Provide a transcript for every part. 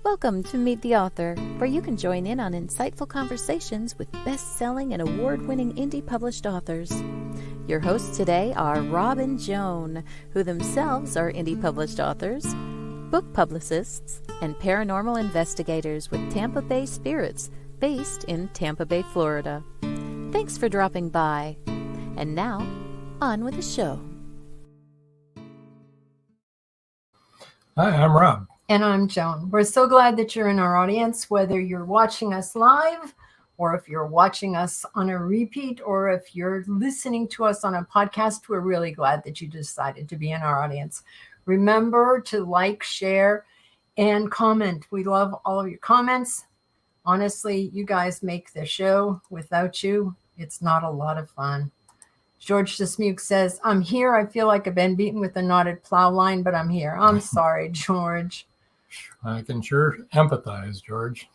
Welcome to Meet the Author, where you can join in on insightful conversations with best-selling and award-winning indie published authors. Your hosts today are Rob and Joan, who themselves are indie published authors, book publicists, and paranormal investigators with Tampa Bay Spirits, based in Tampa Bay, Florida. Thanks for dropping by. And now, on with the show. Hi, I'm Rob. And I'm Joan. We're so glad that you're in our audience, whether you're watching us live or if you're watching us on a repeat or if you're listening to us on a podcast. We're really glad that you decided to be in our audience. Remember to like, share, and comment. We love all of your comments. Honestly, you guys make the show. Without you, it's not a lot of fun. George Dismuke says, I'm here. I feel like I've been beaten with a knotted plow line, but I'm here. I'm sorry, George. I can sure empathize, George.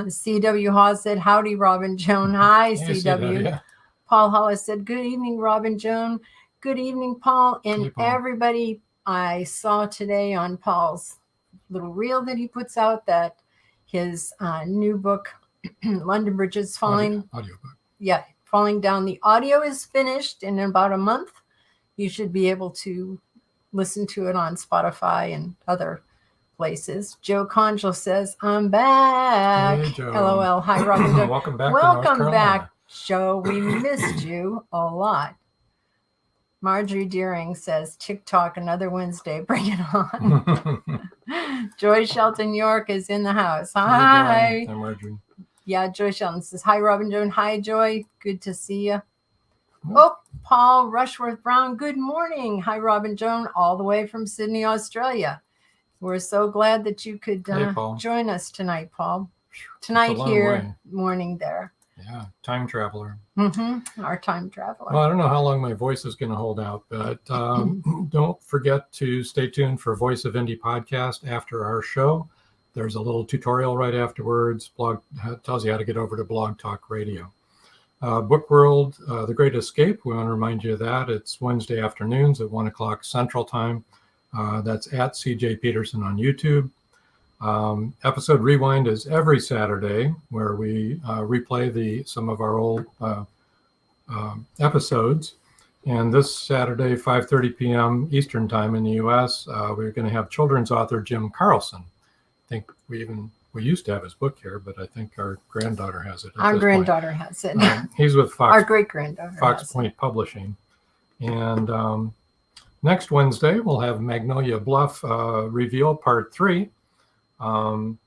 C.W. Hawes said, howdy, Rob and Joan. Hi, Hey, C.W. CW. Paul Hollis said, good evening, Rob and Joan. Good evening, Paul. And Hey, Paul. everybody, I saw today on Paul's little reel that he puts out that his new book, London Bridges Falling. Audiobook. Yeah, Falling Down. The audio is finished in about a month. You should be able to listen to it on Spotify and other places. Joe Conjal says, I'm back. Hey, Joe. LOL. Hi, Robin. Joe. Welcome back to North Welcome Carolina. back, Joe. We missed you a lot. Marjorie Deering says, TikTok another Wednesday. Bring it on. Joy Shelton York is in the house. Hi. Hi, Marjorie. Yeah, Joy Shelton says, hi, Robin Joan. Hi, Joy. Good to see you. Oh, Paul Rushworth Brown. Good morning. Hi, Robin Joan, all the way from Sydney, Australia. We're so glad that you could Hey, Paul. join us tonight, Paul. It's a Tonight long here, way. morning there. Yeah, time traveler. Our time traveler. Well, I don't know how long my voice is going to hold out, but don't forget to stay tuned for Voice of Indie podcast after our show. There's a little tutorial right afterwards. Blog tells you how to get over to Blog Talk Radio. Book World, The Great Escape. We want to remind you of that. It's Wednesday afternoons at 1 o'clock Central Time. That's at CJ Peterson on YouTube. Episode Rewind is every Saturday, where we replay some of our old episodes. And this Saturday, 5:30 p.m. Eastern Time in the U.S., we're going to have children's author Jim Carlson. I think we used to have his book here, but I think our granddaughter has it. Our granddaughter has it. He's with Fox. Our great-granddaughter Fox has Point Publishing. And next Wednesday, we'll have Magnolia Bluff Reveal Part 3. And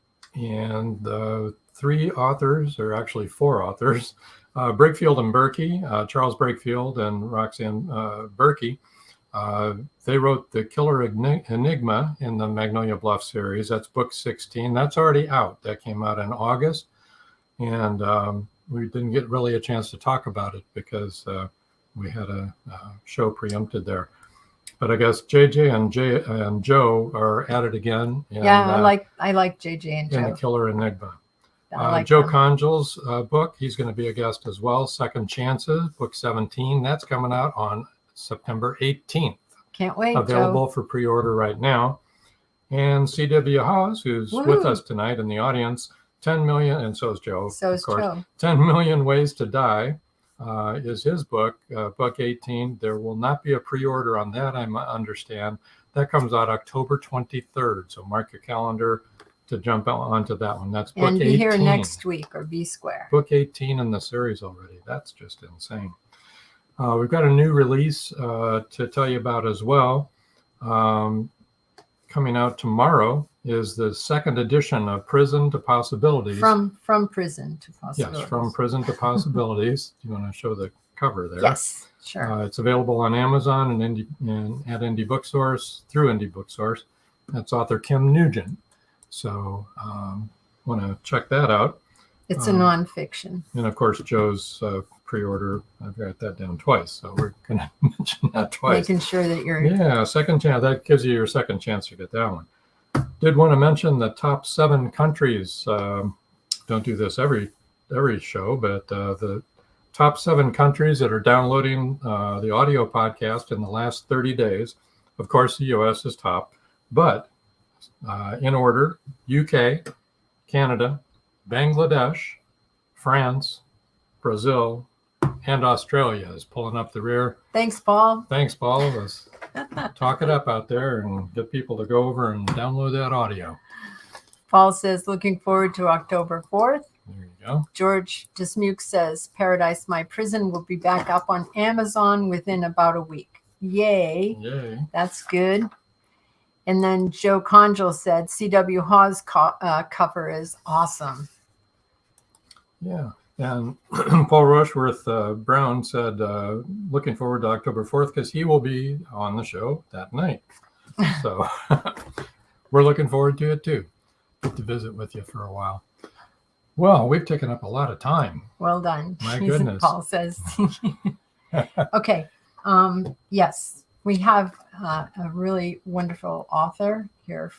the three authors, or actually four authors, Brakefield and Berkey, Charles Brakefield and Roxanne Berkey, they wrote The Killer Enigma in the Magnolia Bluff series. That's book 16. That's already out. That came out in August. And we didn't get really a chance to talk about it because we had a show preempted there. But I guess JJ and Joe are at it again. And, I like JJ and Joe. In The Killer Enigma. I like Joe them. Conjal's book, he's going to be a guest as well. Second Chances, book 17. That's coming out on September 18th. Can't wait, Available Joe. for pre-order right now. And C.W. Hawes, who's with us tonight in the audience, 10 million, and so is Joe. So is of course. Joe. 10 Million Ways to Die is his book, book 18. There will not be a pre-order on that, I understand. That comes out October 23rd. So mark your calendar to jump onto that one. That's book 18. And be here next week, or be square. Book 18 in the series already. That's just insane. We've got a new release to tell you about as well. Coming out tomorrow is the second edition of Prison to Possibilities. From Prison to Possibilities. Yes, From Prison to Possibilities. Do you want to show the cover there? Yes, sure. It's available on Amazon and at Indie Booksource, through Indie Booksource. That's author Kim Nugent. So want to check that out. It's a nonfiction. And of course, Joe's pre-order, I've got that down twice. So we're going to mention that twice. Making sure that you're... Yeah, second chance. That gives you your second chance to get that one. Did want to mention the top 7 countries. Don't do this every show, but the top 7 countries that are downloading the audio podcast in the last 30 days. Of course, the U.S. is top, but in order: UK, Canada, Bangladesh, France, Brazil, and Australia is pulling up the rear. Thanks, Paul. Thanks, Paul. Let's talk it up out there and get people to go over and download that audio. Paul says, looking forward to October 4th. There you go. George Dismuke says, Paradise My Prison will be back up on Amazon within about a week. Yay. Yay. That's good. And then Joe Conjal said, C.W. Hawes' cover is awesome. Yeah. And Paul Rushworth Brown said, looking forward to October 4th because he will be on the show that night. So we're looking forward to it too. Get to visit with you for a while. Well, we've taken up a lot of time. Well done. My goodness. Paul says. Okay. Yes, we have a really wonderful author here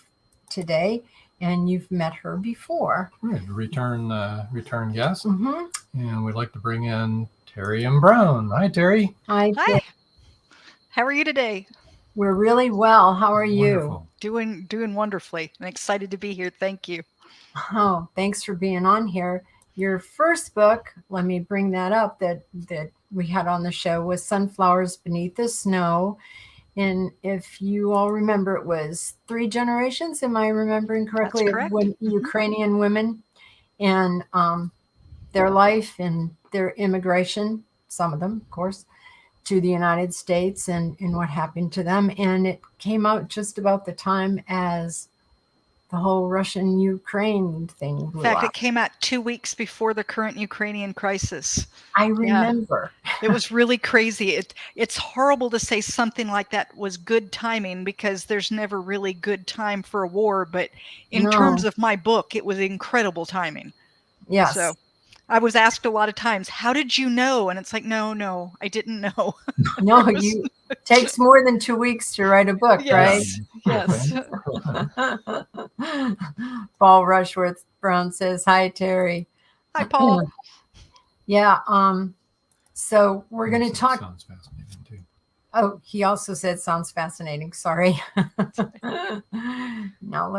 today, and you've met her before. Right. Return guest. Mm-hmm. And we'd like to bring in Teri M Brown. Hi, Teri. Hi. How are you today? We're really well. How are Wonderful. Doing wonderfully. I'm excited to be here. Thank you. you? Oh, thanks for being on here. Your first book, let me bring that up, that we had on the show, was Sunflowers Beneath the Snow. And if you all remember, it was 3 generations, am I remembering correctly? That's correct. Of Ukrainian women and their life and their immigration, some of them, of course, to the United States and what happened to them. And it came out just about the time as the whole Russian-Ukraine thing blew In fact, up. it came out 2 weeks before the current Ukrainian crisis. I remember. It was really crazy. It's horrible to say something like that was good timing because there's never really good time for a war. But in terms of my book, it was incredible timing. Yes. So I was asked a lot of times, how did you know? And it's like, no, I didn't know. No, it takes more than 2 weeks to write a book, Yes. Yes. right? Paul Rushworth Brown says, hi, Teri. Hi, Paul. Yeah. So we're going to talk. Sounds fascinating too. Oh, he also said sounds fascinating. Sorry. Now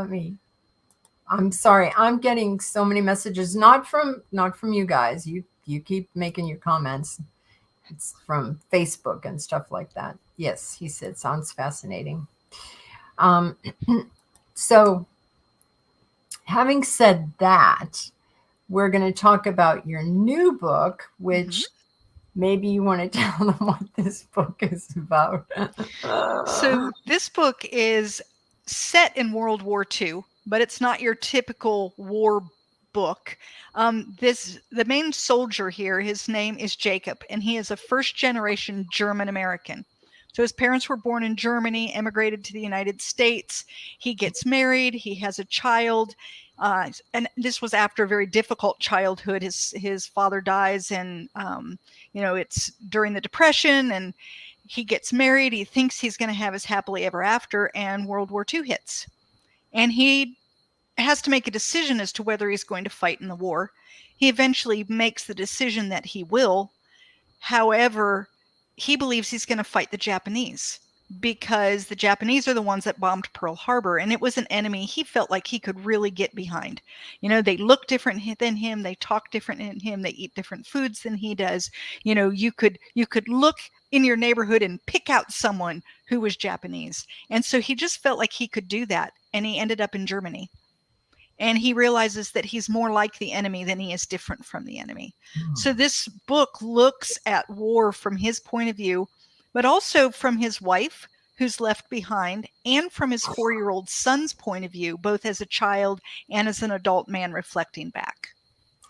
I'm sorry. I'm getting so many messages, not from you guys. You keep making your comments. It's from Facebook and stuff like that. Yes, he said sounds fascinating. So having said that, we're going to talk about your new book, which maybe you want to tell them what this book is about. So this book is set in World War II, but it's not your typical war book. The main soldier here, his name is Jacob, and he is a first-generation German American. So his parents were born in Germany, emigrated to the United States. He gets married. He has a child. And this was after a very difficult childhood. His father dies, and it's during the Depression, and he gets married. He thinks he's going to have his happily ever after, and World War II hits. And he has to make a decision as to whether he's going to fight in the war. He eventually makes the decision that he will. However, he believes he's going to fight the Japanese because the Japanese are the ones that bombed Pearl Harbor, and it was an enemy he felt like he could really get behind. They look different than him, they talk different than him, they eat different foods than he does. You could look in your neighborhood and pick out someone who was Japanese. And so he just felt like he could do that, and he ended up in Germany. And he realizes that he's more like the enemy than he is different from the enemy. So this book looks at war from his point of view, but also from his wife, who's left behind, and from his 4-year-old son's point of view, both as a child and as an adult man reflecting back.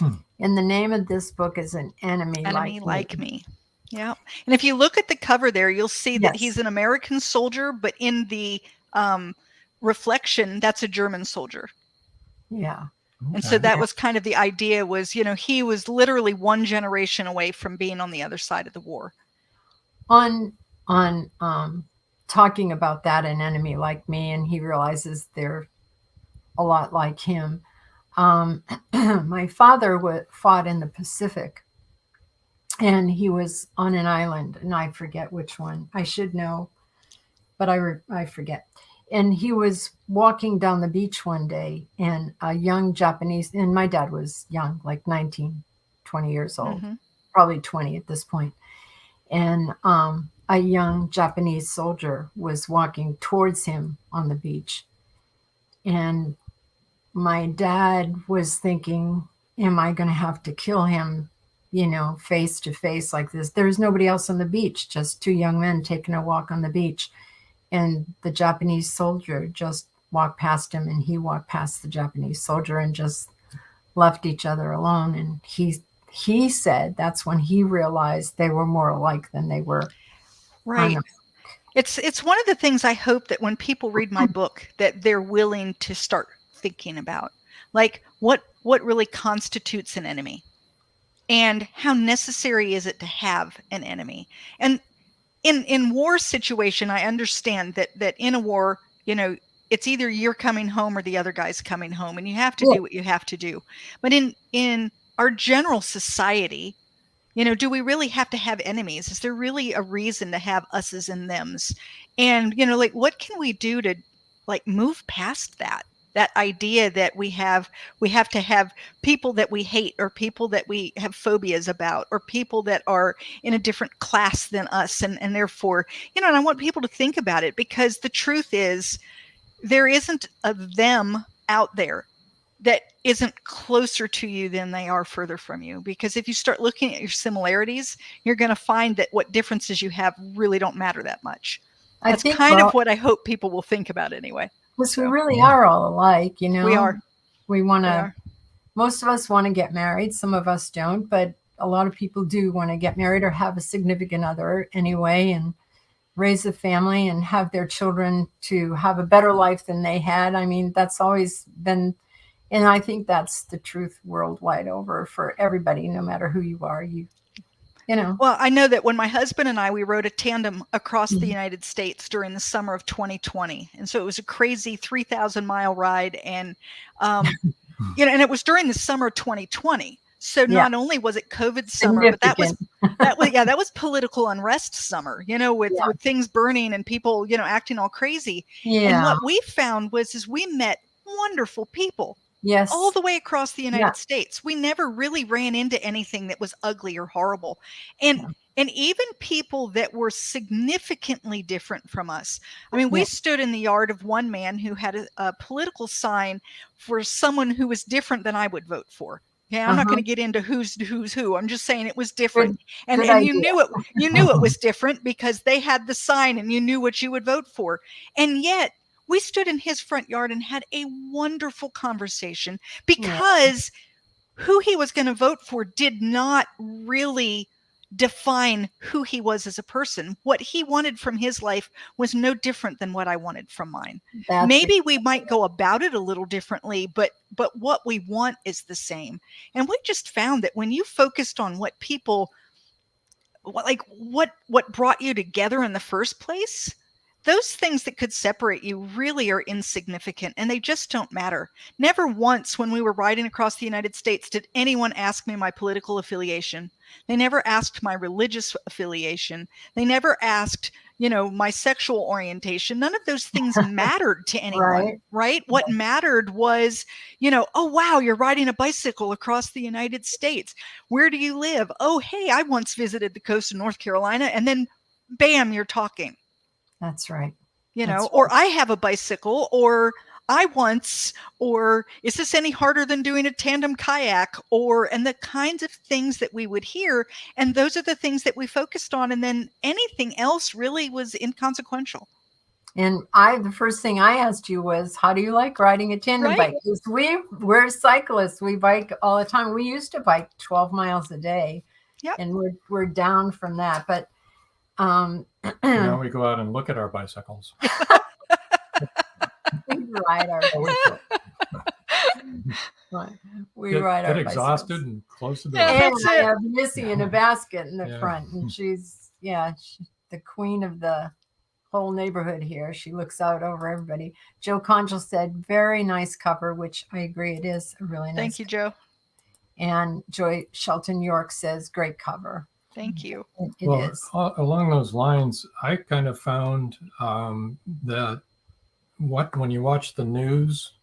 And the name of this book is An Enemy Like Me. Yeah. And if you look at the cover there, you'll see that he's an American soldier, but in the reflection, that's a German soldier. Yeah. And so that was kind of the idea was, he was literally 1 generation away from being on the other side of the war. On talking about that, An Enemy Like Me, and he realizes they're a lot like him. My father fought in the Pacific, and he was on an island, and I forget which one. I should know, but I forget. And he was walking down the beach one day, and a young Japanese, and my dad was young, like 19, 20 years old, probably 20 at this point. And a young Japanese soldier was walking towards him on the beach. And my dad was thinking, am I going to have to kill him, face to face like this? There's nobody else on the beach, just two young men taking a walk on the beach. And the Japanese soldier just walked past him, and he walked past the Japanese soldier, and just left each other alone. And he said that's when he realized they were more alike than they were. Right. It's one of the things I hope that when people read my book, that they're willing to start thinking about, like what really constitutes an enemy, and how necessary is it to have an enemy. And in war situation, I understand that in a war, it's either you're coming home or the other guy's coming home, and you have to do what you have to do. But in our general society, do we really have to have enemies? Is there really a reason to have us's and them's? And, what can we do to move past that idea that we have to have people that we hate, or people that we have phobias about, or people that are in a different class than us. And therefore, and I want people to think about it, because the truth is there isn't a them out there that isn't closer to you than they are further from you. Because if you start looking at your similarities, you're going to find that what differences you have really don't matter that much. That's kind of what I hope people will think about anyway. Because we really are all alike, We are. We want to, most of us want to get married. Some of us don't, but a lot of people do want to get married or have a significant other anyway, and raise a family and have their children to have a better life than they had. I mean, that's always been, and I think that's the truth worldwide over for everybody, no matter who you are. Well, I know that when my husband and we rode a tandem across the United States during the summer of 2020. And so it was a crazy 3,000-mile ride. And, and it was during the summer of 2020. So not only was it COVID summer, but that was political unrest summer, with things burning and people, acting all crazy. Yeah. And what we found was we met wonderful people. Yes. All the way across the United States. We never really ran into anything that was ugly or horrible. And even people that were significantly different from us. I mean, we stood in the yard of one man who had a political sign for someone who was different than I would vote for. Yeah, I'm not going to get into who's who. I'm just saying it was different. And you knew it was different because they had the sign and you knew what you would vote for. And yet we stood in his front yard and had a wonderful conversation, because who he was going to vote for did not really define who he was as a person. What he wanted from his life was no different than what I wanted from mine. Maybe we might go about it a little differently, but what we want is the same. And we just found that when you focused on what people, what brought you together in the first place, those things that could separate you really are insignificant, and they just don't matter. Never once when we were riding across the United States did anyone ask me my political affiliation. They never asked my religious affiliation. They never asked, my sexual orientation. None of those things mattered to anyone, right? What mattered was, oh, wow, you're riding a bicycle across the United States. Where do you live? Oh, hey, I once visited the coast of North Carolina, and then bam, you're talking. That's right. Or I have a bicycle, or I once, or is this any harder than doing a tandem kayak, and the kinds of things that we would hear. And those are the things that we focused on. And then anything else really was inconsequential. And the first thing I asked you was, how do you like riding a tandem bike? Because we're cyclists. We bike all the time. We used to bike 12 miles a day. Yep. And we're down from that. But now we go out and look at our bicycles. We ride our bicycles. We ride our get exhausted bicycles. And close to the And I have Missy in a basket in the front, and she's the queen of the whole neighborhood here. She looks out over everybody. Joe Conchel said, very nice cover, which I agree, it is a really nice. Thank you, Joe. And Joy Shelton York says, great cover. Thank you. It is. Along those lines, I kind of found that when you watch the news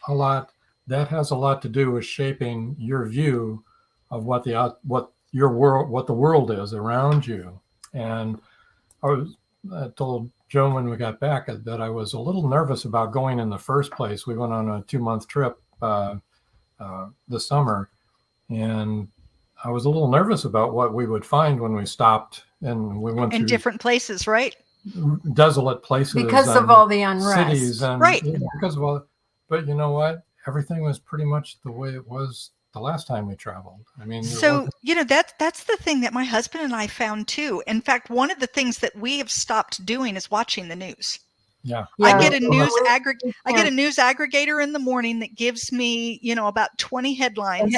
a lot, that has a lot to do with shaping your view of what the world is around you. And I told Joan when we got back that I was a little nervous about going in the first place. We went on a 2-month trip this summer, and I was a little nervous about what we would find when we stopped and we went in through different places, right? Desolate places because of all the unrest. cities and Right. because of all. But you know what? Everything was pretty much the way it was the last time we traveled. I mean, So, that's the thing that my husband and I found too. In fact, one of the things that we have stopped doing is watching the news. yeah. I get a news aggregator in the morning that gives me, about 20 headlines.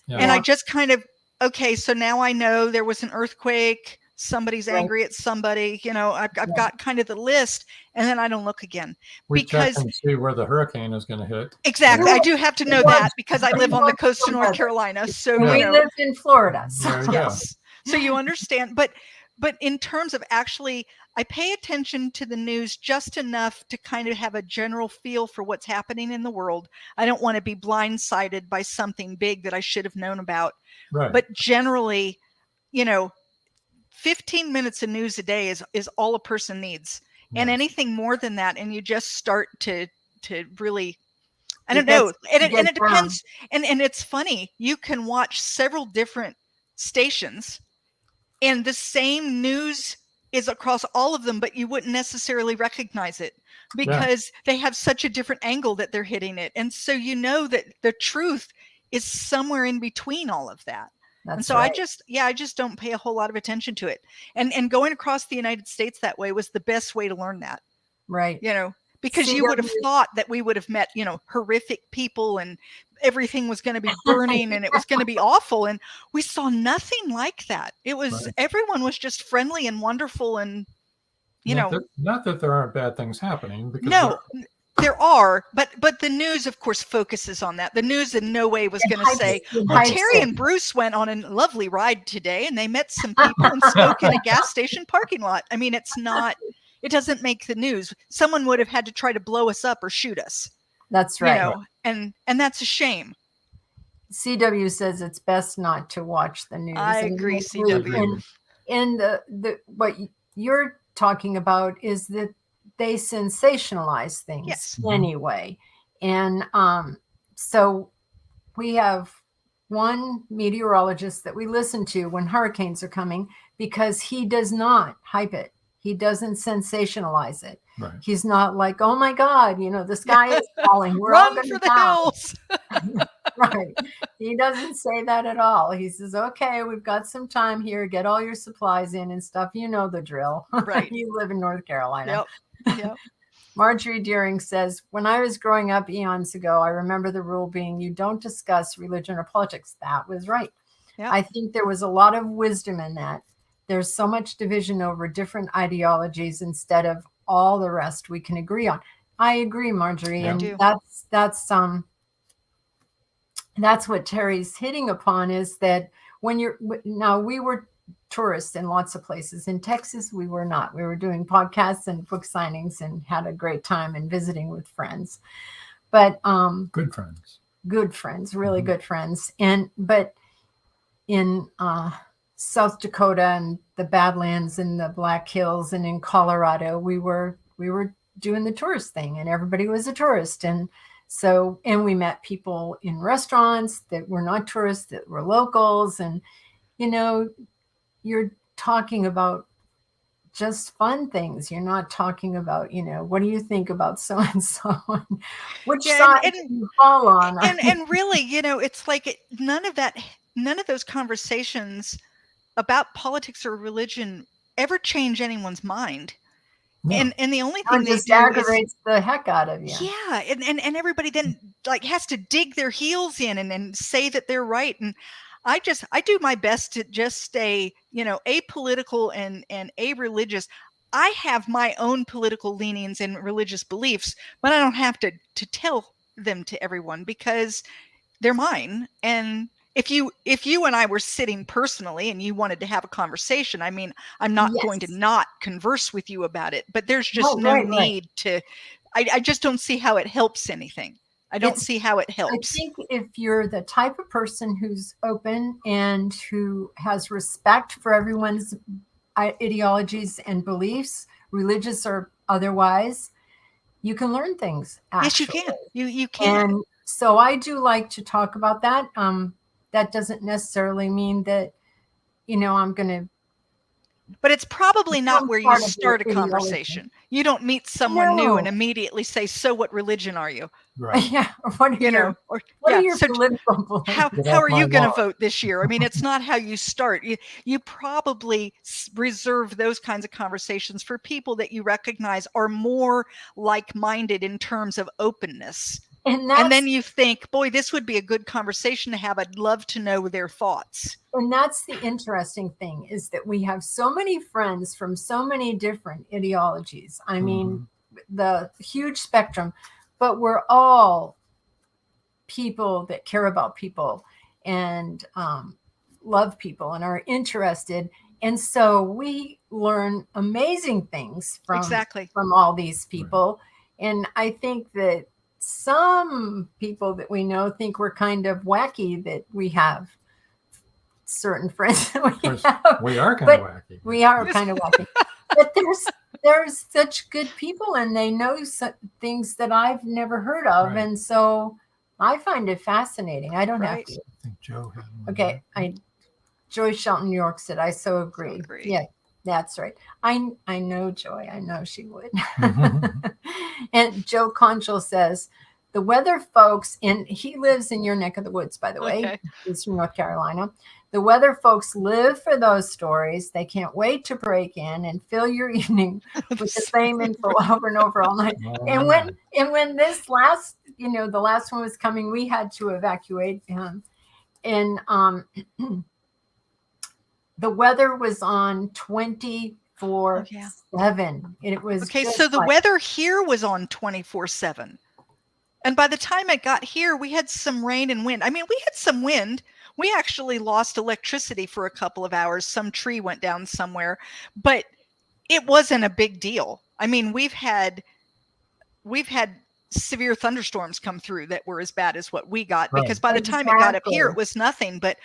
Yeah. And I just kind of, okay, so now I know there was an earthquake. Somebody's angry at somebody. I've got kind of the list, and then I don't look again. We check and see where the hurricane is going to hit. Exactly. I do have to know that because I live on the coast of North Carolina. So we live in Florida. So. Yes. So you understand. But in terms of actually, I pay attention to the news just enough to kind of have a general feel for what's happening in the world. I don't want to be blindsided by something big that I should have known about. Right. But generally, 15 minutes of news a day is all a person needs. Yes. And anything more than that, and you just start to really, I don't know. And it depends. And it's funny, you can watch several different stations and the same news is across all of them, but you wouldn't necessarily recognize it because they have such a different angle that they're hitting it. And so that the truth is somewhere in between all of that. And so right. I just don't pay a whole lot of attention to it. And going across the United States that way was the best way to learn that. Right. Because you would have thought that we would have met, horrific people and everything was going to be burning and it was going to be awful. And we saw nothing like that. It was, everyone was just friendly and wonderful. And, not that there aren't bad things happening. Because no, there are, but the news, of course, focuses on that. The news in no way was going to say, well, Teri and Bruce went on a lovely ride today and they met some people and spoke in a gas station parking lot. I mean, it doesn't make the news. Someone would have had to try to blow us up or shoot us. That's right. And that's a shame. CW says it's best not to watch the news. I agree, CW. And the what you're talking about is that they sensationalize things anyway. And so we have one meteorologist that we listen to when hurricanes are coming because he does not hype it. He doesn't sensationalize it. Right. He's not like, oh my God, the sky is falling. We're all going to die. Right. He doesn't say that at all. He says, okay, we've got some time here. Get all your supplies in and stuff. You know the drill. Right. You live in North Carolina. Yep. Marjorie Deering says, when I was growing up eons ago, I remember the rule being you don't discuss religion or politics. That was right. Yep. I think there was a lot of wisdom in that. There's so much division over different ideologies instead of all the rest we can agree on. I agree, Marjorie. Yeah. And that's what Teri's hitting upon is that we were tourists in lots of places. In Texas, we were not. We were doing podcasts and book signings and had a great time and visiting with friends. But good friends, really good friends. But in South Dakota and the Badlands and the Black Hills and in Colorado, we were doing the tourist thing and everybody was a tourist. And we met people in restaurants that were not tourists, that were locals. And, you're talking about just fun things. You're not talking about, what do you think about so-and-so? Which side do you fall on? And really, it's like none of those conversations about politics or religion ever change anyone's mind. No. And the only thing they do aggravates the heck out of you. Yeah. And everybody then has to dig their heels in and say that they're right. And I do my best to just stay, apolitical and a-religious. I have my own political leanings and religious beliefs, but I don't have to tell them to everyone because they're mine. And if you and I were sitting personally and you wanted to have a conversation, I'm not going to not converse with you about it, but there's just no need to, I just don't see how it helps anything. I don't see how it helps. I think if you're the type of person who's open and who has respect for everyone's ideologies and beliefs, religious or otherwise, you can learn things. Actually. Yes, you can. You can. And so I do like to talk about that. That doesn't necessarily mean that, I'm going to. But it's probably not where you start a conversation. You don't meet someone new and immediately say, "So, what religion are you?" Right. Yeah. What are your political beliefs? How are you going to vote this year? I mean, it's not how you start. You probably reserve those kinds of conversations for people that you recognize are more like-minded in terms of openness. And then you think, boy, this would be a good conversation to have. I'd love to know their thoughts. And that's the interesting thing, is that we have so many friends from so many different ideologies. I mean, the huge spectrum, but we're all people that care about people and love people and are interested. And so we learn amazing things from all these people. Right. And I think that some people that we know think we're kind of wacky, that we have certain friends that we are kind of wacky. We are kind of wacky. But there's such good people, and they know things that I've never heard of. Right. And so I find it fascinating. I don't have to. I think Joe had one. Okay. Joy Shelton New York said, I so agree. Yeah, that's right. I know Joy. I know she would. And Joe Conchel says, the weather folks, and he lives in your neck of the woods, by the way. Okay. He's from North Carolina. The weather folks live for those stories. They can't wait to break in and fill your evening with the same info over and over all night. And when this last, the last one was coming, we had to evacuate. And the weather was on 24/7. It was okay. So the weather here was on 24/7. And by the time it got here, we had some rain and wind. I mean, we had some wind. We actually lost electricity for a couple of hours. Some tree went down somewhere, but it wasn't a big deal. I mean, we've had severe thunderstorms come through that were as bad as what we got, because by the time it got up here, it was nothing, but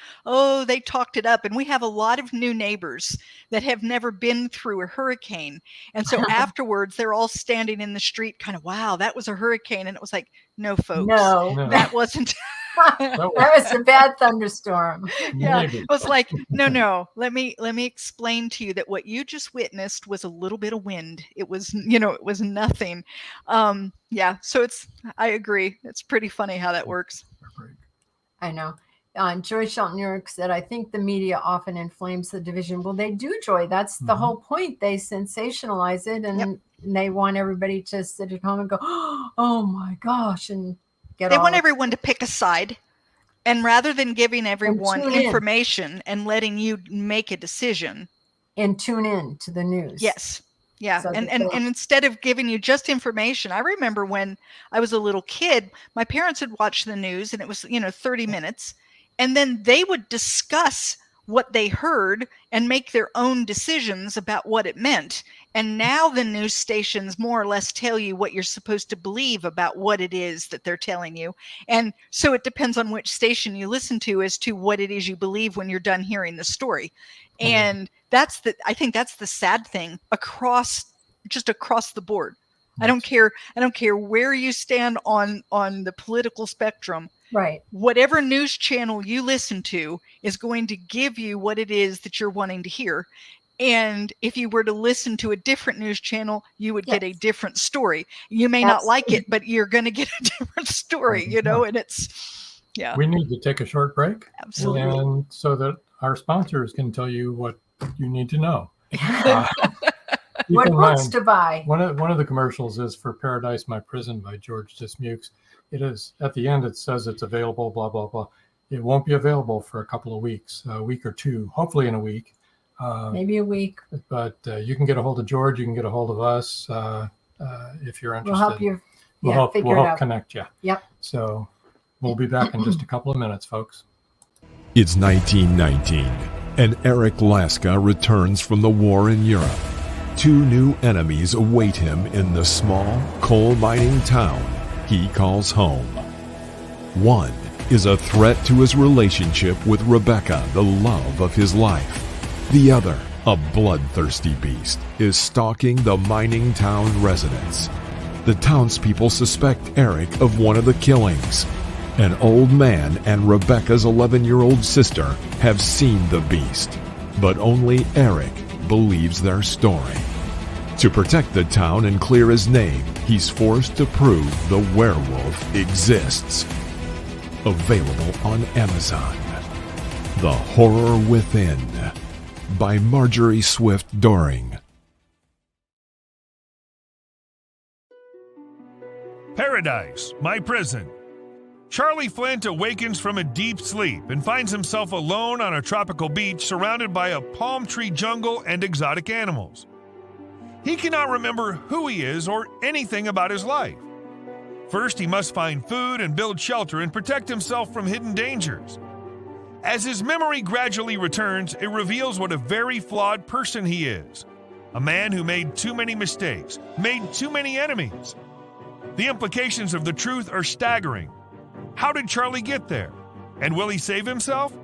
they talked it up. And we have a lot of new neighbors that have never been through a hurricane. And so afterwards, they're all standing in the street kind of, wow, that was a hurricane. And it was like, no, folks, that wasn't. That was a bad thunderstorm. Yeah, it was like, no. Let me explain to you that what you just witnessed was a little bit of wind. It was, it was nothing. Yeah. So I agree. It's pretty funny how that works. I know. Joy Shelton New York said, I think the media often inflames the division. Well, they do, Joy. That's the whole point. They sensationalize it, and they want everybody to sit at home and go, oh my gosh, and they want everyone to pick a side, and rather than giving everyone information and letting you make a decision, and tune in to the news. Yes. Yeah. So and instead of giving you just information, I remember when I was a little kid, my parents would watch the news, and it was, 30 minutes, and then they would discuss what they heard and make their own decisions about what it meant. And now the news stations more or less tell you what you're supposed to believe about what it is that they're telling you. And so it depends on which station you listen to as to what it is you believe when you're done hearing the story. And I think that's the sad thing across the board. I don't care where you stand on the political spectrum. Right. Whatever news channel you listen to is going to give you what it is that you're wanting to hear. And if you were to listen to a different news channel, you would get a different story. You may not like it, but you're going to get a different story, and it's, We need to take a short break. Absolutely. And so that our sponsors can tell you what you need to know. What books to buy. One of the commercials is for Paradise, My Prison by George Dismukes. It is, at the end, it says it's available, blah, blah, blah. It won't be available for a couple of weeks, a week or two, hopefully in a week. Maybe a week. But you can get a hold of George. You can get a hold of us if you're interested. We'll help you. We'll help connect you. Yep. So we'll be back in just a couple of minutes, folks. It's 1919, and Eric Laska returns from the war in Europe 2 new enemies await him in the small coal mining town he calls home. One is a threat to his relationship with Rebecca, the love of his life. The other, a bloodthirsty beast, is stalking the mining town residents. The townspeople suspect Eric of one of the killings. An old man and Rebecca's 11-year-old sister have seen the beast, but only Eric believes their story. To protect the town and clear his name, he's forced to prove the werewolf exists. Available on Amazon. The Horror Within by Marjorie Swift Doring. Paradise, my prison. Charlie Flint awakens from a deep sleep and finds himself alone on a tropical beach surrounded by a palm tree jungle and exotic animals. He cannot remember who he is or anything about his life. First, he must find food and build shelter and protect himself from hidden dangers. As his memory gradually returns, it reveals what a very flawed person he is. A man who made too many mistakes, made too many enemies. The implications of the truth are staggering. How did Charlie get there? And will he save himself?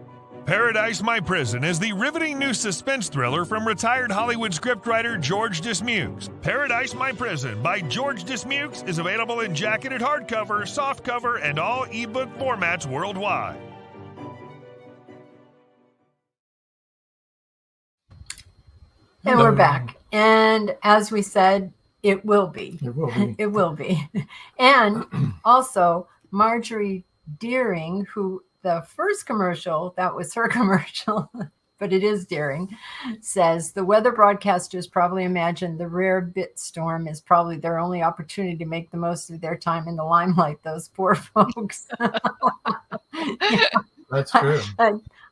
Paradise, My Prison is the riveting new suspense thriller from retired Hollywood scriptwriter George Dismukes. Paradise, My Prison by George Dismukes is available in jacketed hardcover, softcover, and all ebook formats worldwide. And we're back. And as we said, it will be. It will be. It will be. And also, Marjorie Deering, who the first commercial, that was her commercial, but it is Deering, says the weather broadcasters probably imagine the rare bit storm is probably their only opportunity to make the most of their time in the limelight, those poor folks. That's true.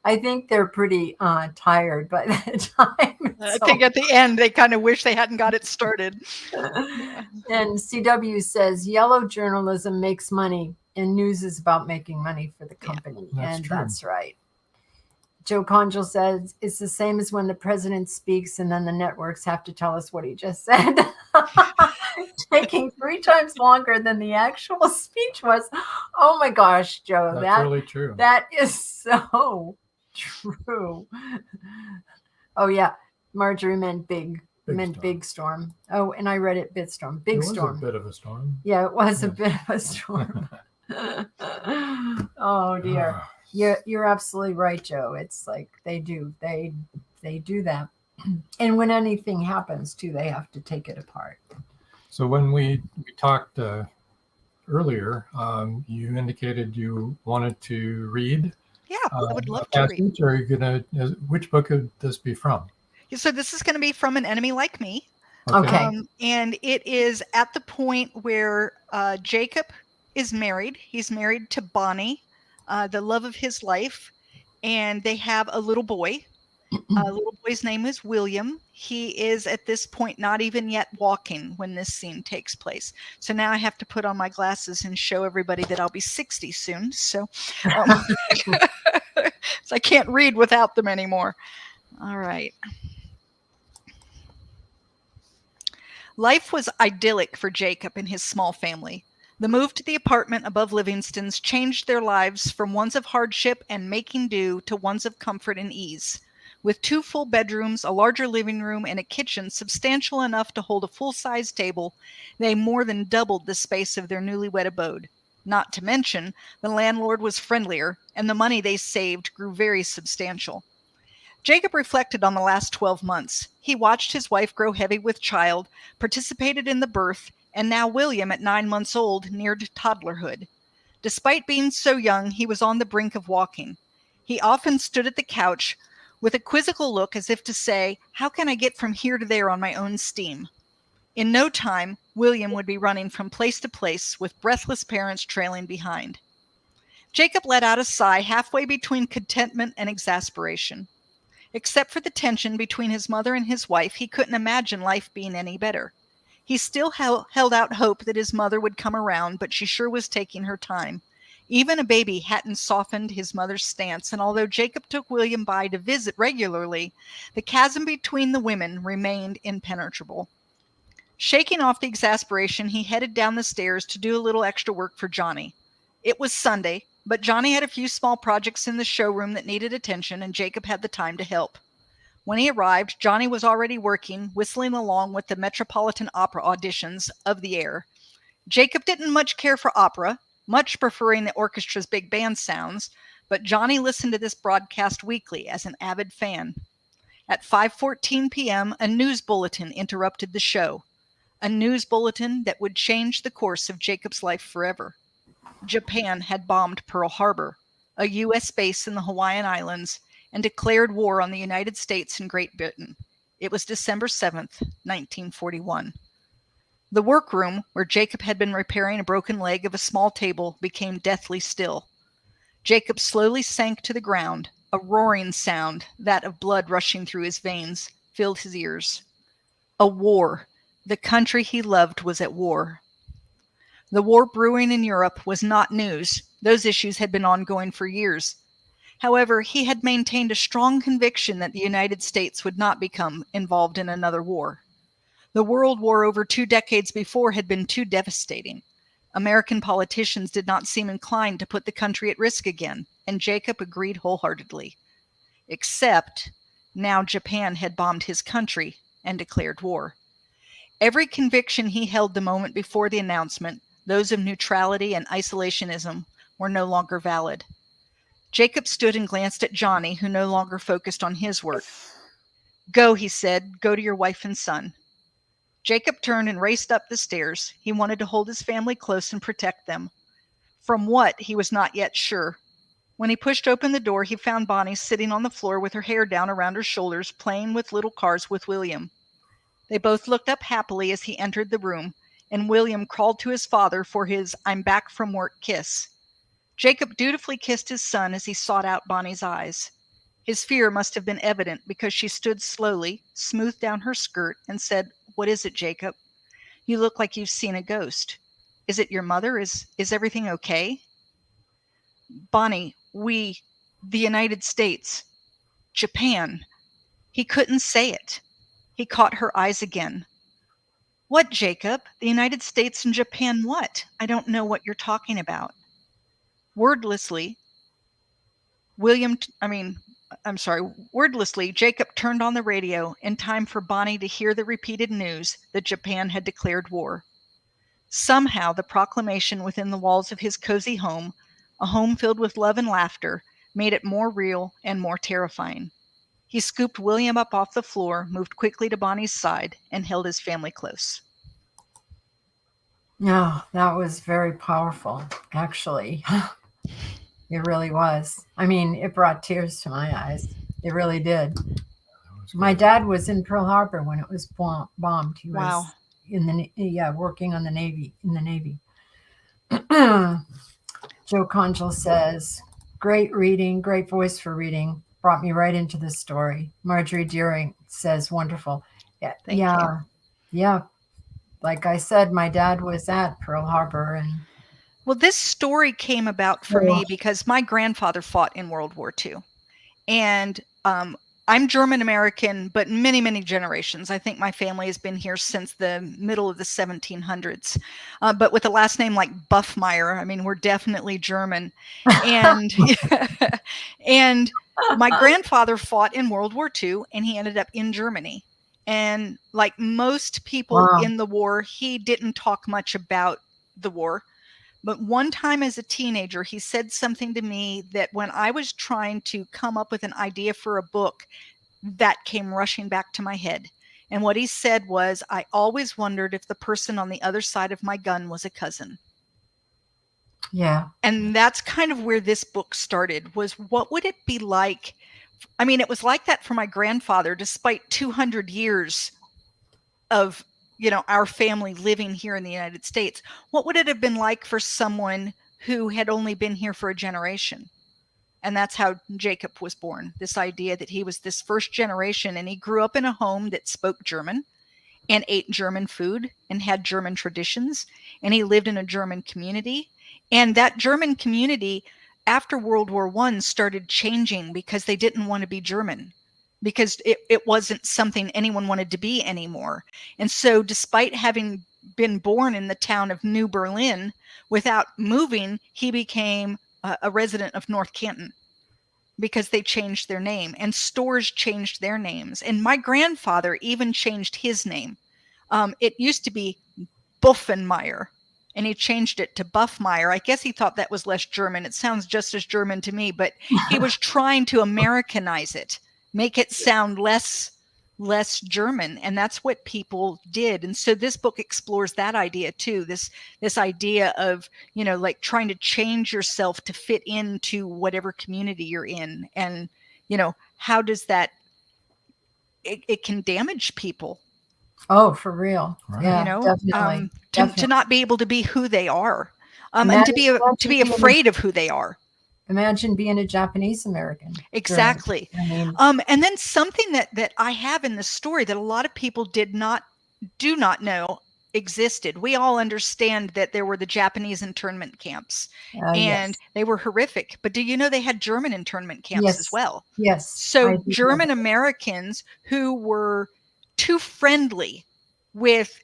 I think they're pretty tired by that time. I think at the end, they kind of wish they hadn't got it started. And CW says, yellow journalism makes money and news is about making money for the company. That's and true. That's right. Joe Conjal says, it's the same as when the president speaks and then the networks have to tell us what he just said. Taking 3 times longer than the actual speech was. Oh my gosh, Joe. That's really true. That is so true. Oh yeah. Marjorie meant big storm. Oh, and I read it bit storm. Big storm. It was a bit of a storm. Yeah, it was a bit of a storm. Oh dear. You're absolutely right, Joe. It's like they do that. And when anything happens too, they have to take it apart. So when we talked earlier, you indicated you wanted to read. Yeah, I would love to read. Are you gonna? Which book could this be from? So this is going to be from An Enemy Like Me. Okay. And it is at the point where Jacob is married. He's married to Bonnie, the love of his life, and they have a little boy. Little boy's name is William. He is at this point not even yet walking when this scene takes place. So now I have to put on my glasses and show everybody that I'll be 60 soon. So, so I can't read without them anymore. All right. Life was idyllic for Jacob and his small family. The move to the apartment above Livingston's changed their lives from ones of hardship and making do to ones of comfort and ease. With 2 full bedrooms, a larger living room, and a kitchen substantial enough to hold a full-size table, they more than doubled the space of their newlywed abode. Not to mention, the landlord was friendlier, and the money they saved grew very substantial. Jacob reflected on the last 12 months. He watched his wife grow heavy with child, participated in the birth, and now William, at 9 months old, neared toddlerhood. Despite being so young, he was on the brink of walking. He often stood at the couch with a quizzical look as if to say, how can I get from here to there on my own steam? In no time, William would be running from place to place with breathless parents trailing behind. Jacob let out a sigh halfway between contentment and exasperation. Except for the tension between his mother and his wife, he couldn't imagine life being any better. He still held out hope that his mother would come around, but she sure was taking her time. Even a baby hadn't softened his mother's stance, and although Jacob took William by to visit regularly, the chasm between the women remained impenetrable. Shaking off the exasperation, he headed down the stairs to do a little extra work for Johnny. It was Sunday, but Johnny had a few small projects in the showroom that needed attention, and Jacob had the time to help. When he arrived, Johnny was already working, whistling along with the Metropolitan Opera auditions of the air. Jacob didn't much care for opera, much preferring the orchestra's big band sounds, but Johnny listened to this broadcast weekly as an avid fan. At 5:14 p.m., a news bulletin interrupted the show. A news bulletin that would change the course of Jacob's life forever. Japan had bombed Pearl Harbor, a U.S. base in the Hawaiian Islands, and declared war on the United States and Great Britain. It was December 7th, 1941. The workroom, where Jacob had been repairing a broken leg of a small table, became deathly still. Jacob slowly sank to the ground. A roaring sound, that of blood rushing through his veins, filled his ears. A war. The country he loved was at war. The war brewing in Europe was not news. Those issues had been ongoing for years. However, he had maintained a strong conviction that the United States would not become involved in another war. The World War over 2 decades before had been too devastating. American politicians did not seem inclined to put the country at risk again, and Jacob agreed wholeheartedly. Except, now Japan had bombed his country and declared war. Every conviction he held the moment before the announcement, those of neutrality and isolationism, were no longer valid. Jacob stood and glanced at Johnny, who no longer focused on his work. "Go," he said. "Go to your wife and son." Jacob turned and raced up the stairs. He wanted to hold his family close and protect them. From what, he was not yet sure. When he pushed open the door, he found Bonnie sitting on the floor with her hair down around her shoulders, playing with little cars with William. They both looked up happily as he entered the room, and William crawled to his father for his "I'm back from work" kiss. Jacob dutifully kissed his son as he sought out Bonnie's eyes. His fear must have been evident because she stood slowly, smoothed down her skirt, and said, "What is it, Jacob? You look like you've seen a ghost. Is it your mother? Is everything okay?" "Bonnie, the United States, Japan." He couldn't say it. He caught her eyes again. "What, Jacob? The United States and Japan what? I don't know what you're talking about." Wordlessly, Jacob turned on the radio in time for Bonnie to hear the repeated news that Japan had declared war. Somehow, the proclamation within the walls of his cozy home, a home filled with love and laughter, made it more real and more terrifying. He scooped William up off the floor, moved quickly to Bonnie's side, and held his family close. No, that was very powerful, actually. It really was. I mean, it brought tears to my eyes. It really did. My dad was in Pearl Harbor when it was bombed. He was working on the Navy, in the Navy. Joe Conjal says, "Great reading, great voice for reading. Brought me right into the story." Marjorie Deering says, "Wonderful." Thank you. Yeah. Like I said, my dad was at Pearl Harbor, and well, this story came about for me because my grandfather fought in World War II. And I'm German American, but many, many generations. I think my family has been here since the middle of the 1700s. But with a last name like Buffmeyer, I mean, we're definitely German. And and my grandfather fought in World War II, and he ended up in Germany. And like most people in the war, he didn't talk much about the war. But one time as a teenager, he said something to me that when I was trying to come up with an idea for a book, that came rushing back to my head. And what he said was, "I always wondered if the person on the other side of my gun was a cousin." Yeah. And that's kind of where this book started, was what would it be like? I mean, it was like that for my grandfather, despite 200 years of our family living here in the United States. What would it have been like for someone who had only been here for a generation? And that's how Jacob was born. This idea that he was this first generation, and he grew up in a home that spoke German and ate German food and had German traditions. And he lived in a German community. And that German community after World War I started changing because they didn't want to be German, because it wasn't something anyone wanted to be anymore. And so despite having been born in the town of New Berlin, without moving, he became a resident of North Canton because they changed their name, and stores changed their names. And my grandfather even changed his name. It used to be Buffenmeyer, and he changed it to Buffmeyer. I guess he thought that was less German. It sounds just as German to me, but he was trying to Americanize it, make it sound less German, and that's what people did. And so this book explores that idea too, this idea of, like trying to change yourself to fit into whatever community you're in, and how does that it can damage people. Oh, for real. Right. Yeah, definitely. To not be able to be who they are, and to be afraid of who they are. Imagine being a Japanese American. Exactly. I mean, and then something that I have in the story that a lot of people do not know existed. We all understand that there were the Japanese internment camps, and they were horrific. But do you know they had German internment camps as well? Yes. So German Americans who were too friendly with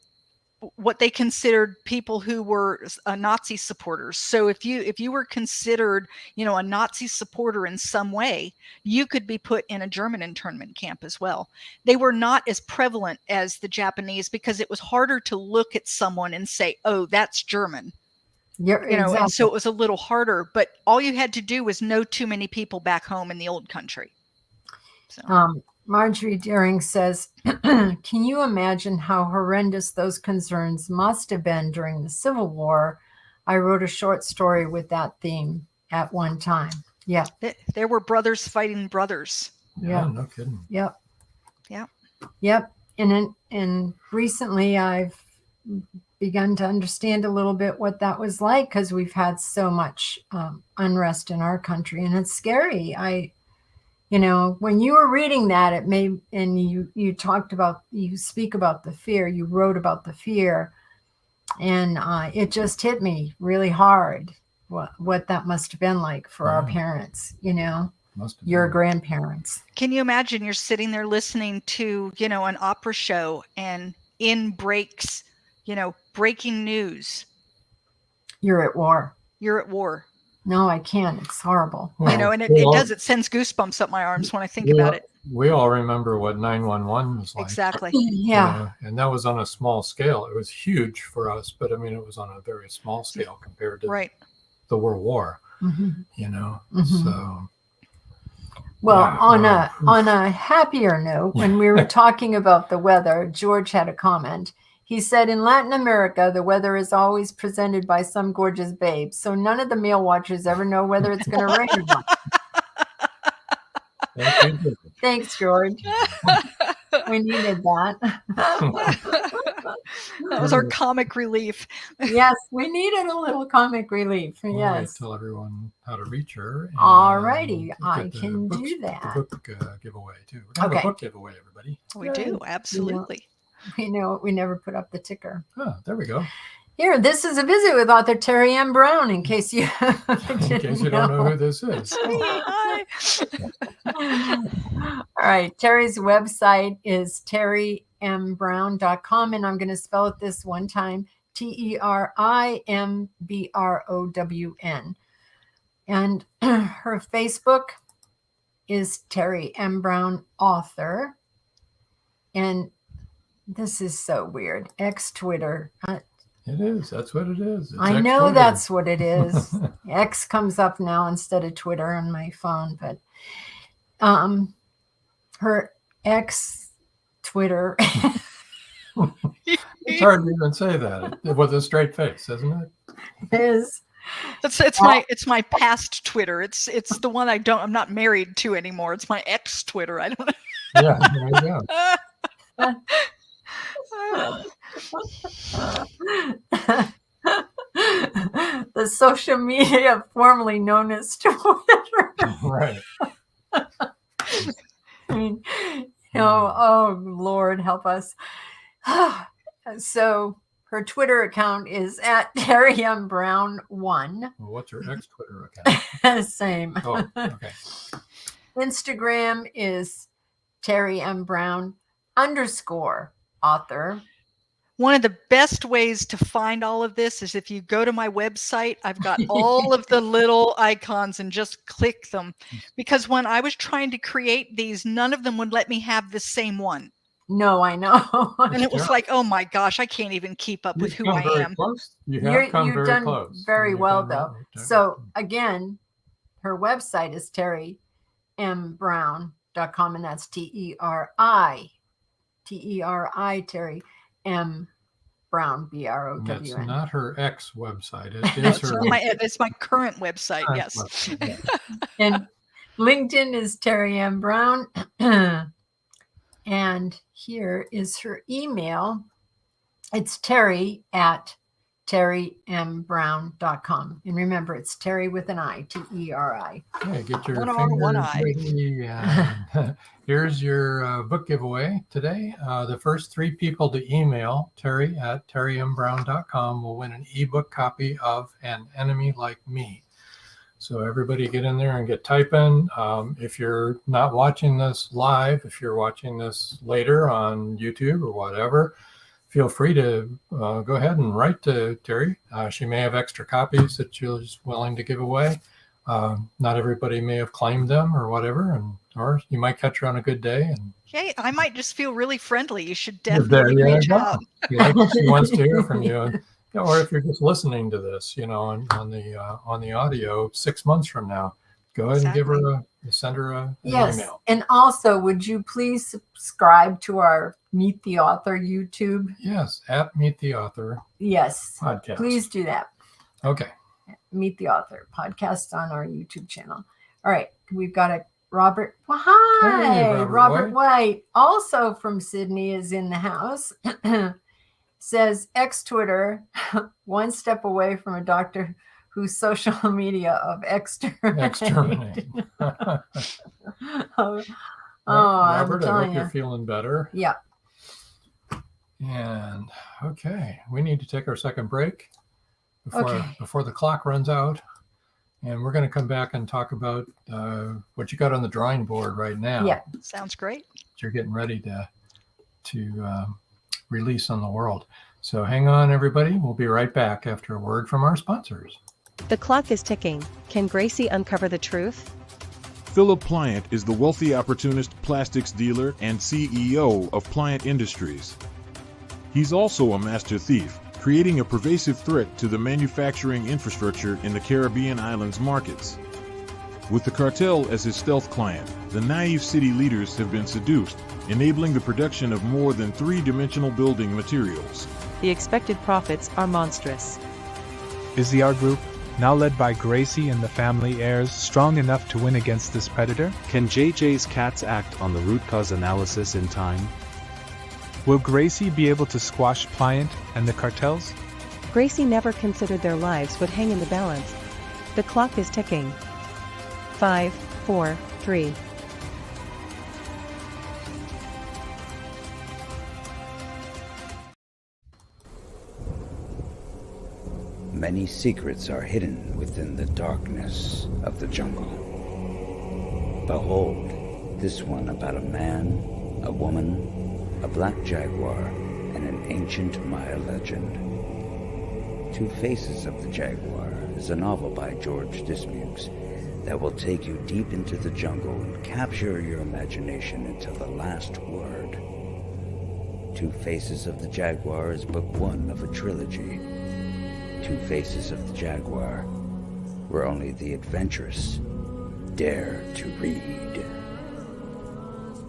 what they considered people who were Nazi supporters. So if you were considered, a Nazi supporter in some way, you could be put in a German internment camp as well. They were not as prevalent as the Japanese because it was harder to look at someone and say, "Oh, that's German." Exactly. And so it was a little harder, but all you had to do was know too many people back home in the old country. So. Marjorie Deering says, can you imagine how horrendous those concerns must have been during the Civil War? I wrote a short story with that theme at one time. Yeah. There were brothers fighting brothers. Yeah, no kidding. Yep. Yeah. Yep. And recently I've begun to understand a little bit what that was like, because we've had so much unrest in our country, and it's scary. When you were reading that, it made, and you speak about the fear, you wrote about the fear, and it just hit me really hard what that must have been like for our parents, your grandparents. Can you imagine you're sitting there listening to, an opera show, and in breaks, breaking news. You're at war. No, I can't. It's horrible. Well, and it sends goosebumps up my arms when I think about it. We all remember what 911 was like. Exactly. Yeah. And that was on a small scale. It was huge for us, but I mean, it was on a very small scale compared to the World War, so. Well, on a happier note, when we were talking about the weather, George had a comment. He said, in Latin America, the weather is always presented by some gorgeous babe. So none of the male watchers ever know whether it's going to rain or not. Thanks, George. We needed that. That was our comic relief. Yes, we needed a little comic relief. Well, yes. Tell everyone how to reach her. All righty. I can do that. The book giveaway, too. We're going to have a book giveaway, everybody. We do. Absolutely. We never put up the ticker. Oh, there we go. Here, this is a visit with author Teri M Brown, in case you don't know who this is. Hi. All right. Teri's website is terimbrown.com, and I'm going to spell it this one time, TeriMBrown. And her Facebook is Teri M Brown Author. And this is so weird. X-Twitter. It is. That's what it is. I know that's what it is. X comes up now instead of Twitter on my phone, but her X Twitter. It's hard to even say that with a straight face, isn't it? It is. It's my past Twitter. It's the one I'm not married to anymore. It's my ex Twitter. I don't know. Yeah, there you go. The social media formerly known as Twitter. Right. I mean, oh Lord, help us. So Her Twitter account is at Teri M Brown 1. Well, what's her ex-Twitter account? Same. Oh, okay. Instagram is Teri M Brown _author. One of the best ways to find all of this is if you go to my website, I've got all of the little icons and just click them. Because when I was trying to create these, none of them would let me have the same one. No, I know. And it was like, oh my gosh, I can't even keep up with who I am. Close. You have come You've very done close. very well, done though. well. So again, her website is TeriMBrown.com, and that's Teri Teri M Brown BROWN. That's not her ex website. It No, is it's, her. not it's my current website. current Yes. website. And LinkedIn is Teri M Brown. And here is her email. It's Teri at TeriMBrown.com. And remember, it's Teri with an I, Teri. Okay, get your One R, fingers one I. ready. Here's your book giveaway today. The first 3 people to email Teri at TeriMBrown.com will win an ebook copy of An Enemy Like Me. So everybody get in there and get typing. If you're not watching this live, if you're watching this later on YouTube or whatever, feel free to go ahead and write to Teri. She may have extra copies that she's willing to give away. Not everybody may have claimed them or whatever, or you might catch her on a good day. And Hey, I might just feel really friendly. You should there definitely you reach go. out. Yeah, she wants to hear from you. Or if you're just listening to this, on the audio 6 months from now, go ahead and give her send her an email. And also, would you please subscribe to our Meet the Author YouTube? Yes, at Meet the Author Yes. podcast. Please do that. Okay. Meet the Author podcast on our YouTube channel. All right. We've got a Robert. Well, hi. Hey, Robert White, also from Sydney, is in the house. Says ex-Twitter, one step away from a doctor whose social media of exterminate. Robert, I'm I telling hope you're you. feeling better. Yeah. And okay, we need to take our second break Okay. before the clock runs out. And we're going to come back and talk about what you got on the drawing board right now. Yeah. Sounds great. You're getting ready to release on the world. So hang on, everybody. We'll be right back after a word from our sponsors. The clock is ticking. Can Gracie uncover the truth? Philip Pliant is the wealthy opportunist plastics dealer and CEO of Pliant Industries. He's also a master thief, creating a pervasive threat to the manufacturing infrastructure in the Caribbean islands markets. With the cartel as his stealth client, the naive city leaders have been seduced, enabling the production of more than 3-dimensional building materials. The expected profits are monstrous. Is the art group, now led by Gracie and the family heirs, strong enough to win against this predator? Can JJ's cats act on the root cause analysis in time? Will Gracie be able to squash Pliant and the cartels? Gracie never considered their lives would hang in the balance. The clock is ticking. 5, 4, 3. Many secrets are hidden within the darkness of the jungle. Behold, this one about a man, a woman, a black jaguar, and an ancient Maya legend. Two Faces of the Jaguar is a novel by George Dismukes that will take you deep into the jungle and capture your imagination until the last word. Two Faces of the Jaguar is book 1 of a trilogy. Two Faces of the Jaguar, where only the adventurous dare to read.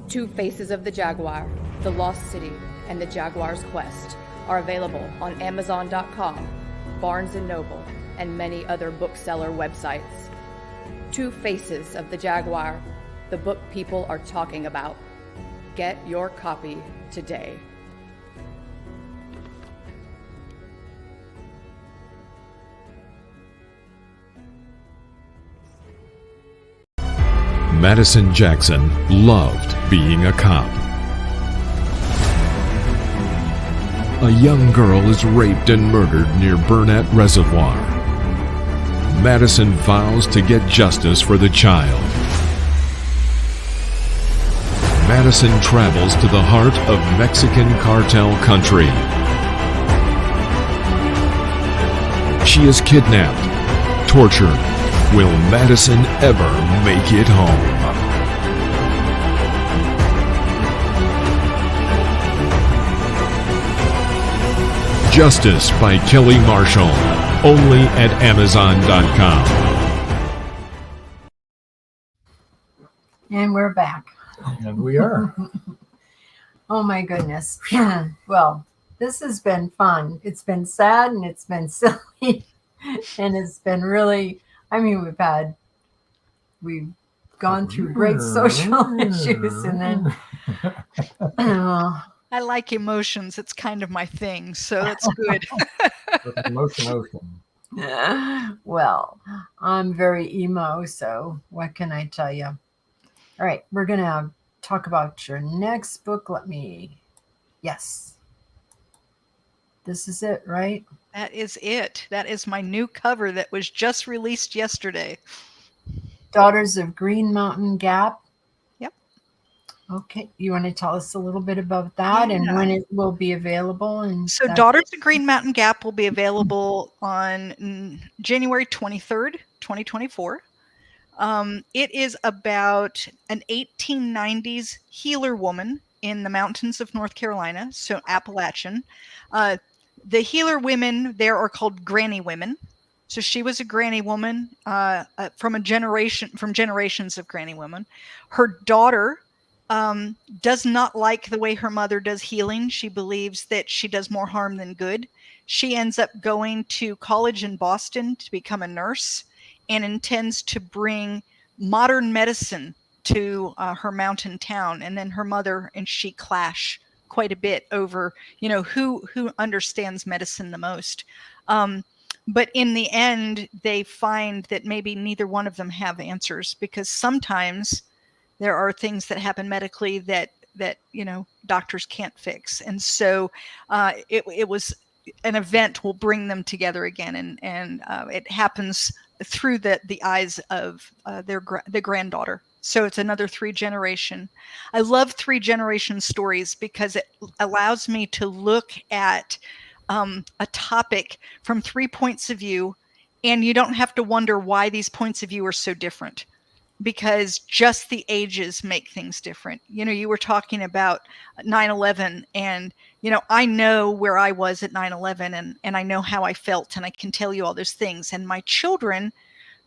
Two Faces of the Jaguar, The Lost City, and The Jaguar's Quest are available on Amazon.com, Barnes & Noble, and many other bookseller websites. Two Faces of the Jaguar, the book people are talking about. Get your copy today. Madison Jackson loved being a cop. A young girl is raped and murdered near Burnett Reservoir. Madison vows to get justice for the child. Madison travels to the heart of Mexican cartel country. She is kidnapped, tortured. Will Madison ever make it home? Justice by Kelly Marshall, only at Amazon.com. And we're back. And we are. Oh my goodness. Well, this has been fun. It's been sad and it's been silly. And it's been really, I mean, we've gone through great social issues and then I like emotions. It's kind of my thing, so that's good. Emotion ocean. Well, I'm very emo, so what can I tell you? All right, we're going to talk about your next book. Yes. This is it, right? That is it. That is my new cover that was just released yesterday. Daughters of Green Mountain Gap. Yep. Okay. You want to tell us a little bit about that and when it will be available? And so Daughters of Green Mountain Gap will be available on January 23rd, 2024. It is about an 1890s healer woman in the mountains of North Carolina, so Appalachian. The healer women there are called granny women. So she was a granny woman from generations of granny women. Her daughter does not like the way her mother does healing. She believes that she does more harm than good. She ends up going to college in Boston to become a nurse and intends to bring modern medicine to her mountain town. And then her mother and she clash quite a bit over, who understands medicine the most. But in the end, they find that maybe neither one of them have answers, because sometimes there are things that happen medically that doctors can't fix. And so it was an event will bring them together again, and it happens through the eyes of the granddaughter. So it's another 3-generation. I love 3-generation stories because it allows me to look at a topic from 3 points of view, and you don't have to wonder why these points of view are so different, because just the ages make things different. You were talking about 9/11, and I know where I was at 9/11, and I know how I felt, and I can tell you all those things. And my children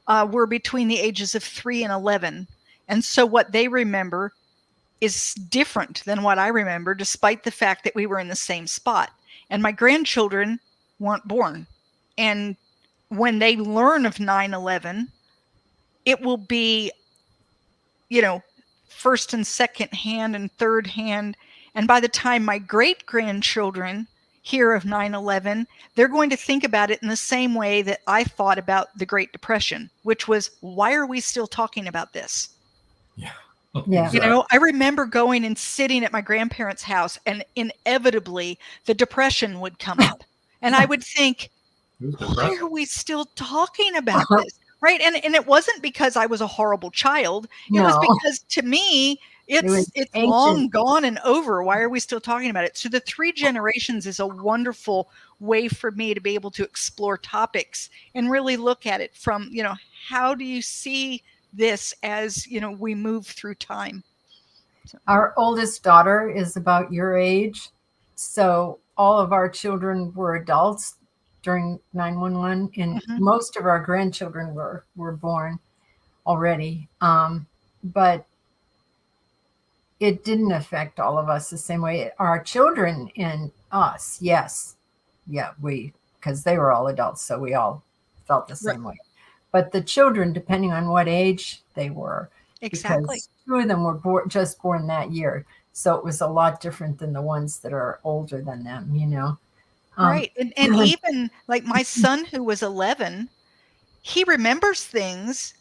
were between the ages of 3 and 11. And so what they remember is different than what I remember, despite the fact that we were in the same spot. And my grandchildren weren't born. And when they learn of 9/11, it will be, first and second hand and third hand. And by the time my great-grandchildren hear of 9/11, they're going to think about it in the same way that I thought about the Great Depression, which was, why are we still talking about this? Yeah. I remember going and sitting at my grandparents' house, and inevitably the Depression would come up. And I would think, why are we still talking about this? Right. And it wasn't because I was a horrible child. It was because, to me, it's long gone and over. Why are we still talking about it? So the 3 generations is a wonderful way for me to be able to explore topics and really look at it from, how do you see this as, we move through time? So. Our oldest daughter is about your age. So all of our children were adults during 9/11, and most of our grandchildren were born already. But it didn't affect all of us the same way. Our children and us, yes. Yeah, because they were all adults, so we all felt the same way. But the children, depending on what age they were, exactly, because 2 of them were just born that year. So it was a lot different than the ones that are older than them, Right. And even like my son, who was 11, he remembers things,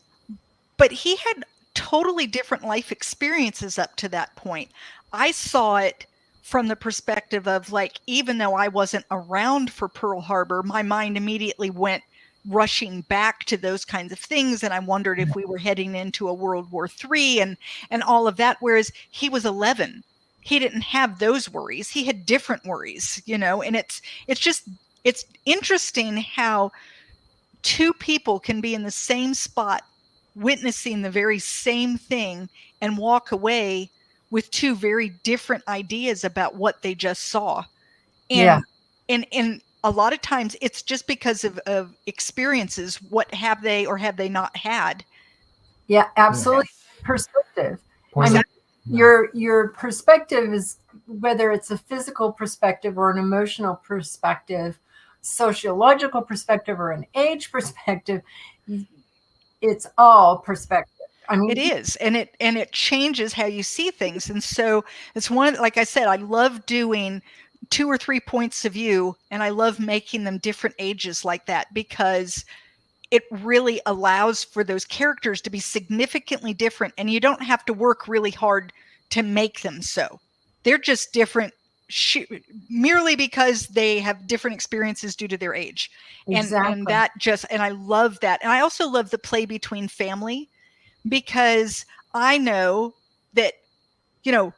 but he had totally different life experiences up to that point. I saw it from the perspective of like, even though I wasn't around for Pearl Harbor, my mind immediately went rushing back to those kinds of things. And I wondered if we were heading into a World War III and all of that. Whereas he was 11. He didn't have those worries. He had different worries, and it's interesting how two people can be in the same spot, witnessing the very same thing, and walk away with two very different ideas about what they just saw. And a lot of times it's just because of experiences. What have they or have they not had? Yeah, absolutely. Perspective. Your perspective is, whether it's a physical perspective or an emotional perspective, sociological perspective or an age perspective, it's all perspective. I mean, it is, and it changes how you see things. And so it's like I said, I love doing 2 or 3 points of view, and I love making them different ages like that, because it really allows for those characters to be significantly different, and you don't have to work really hard to make them so. They're just different merely because they have different experiences due to their age. Exactly. And I love that. And I also love the play between family, because I know that,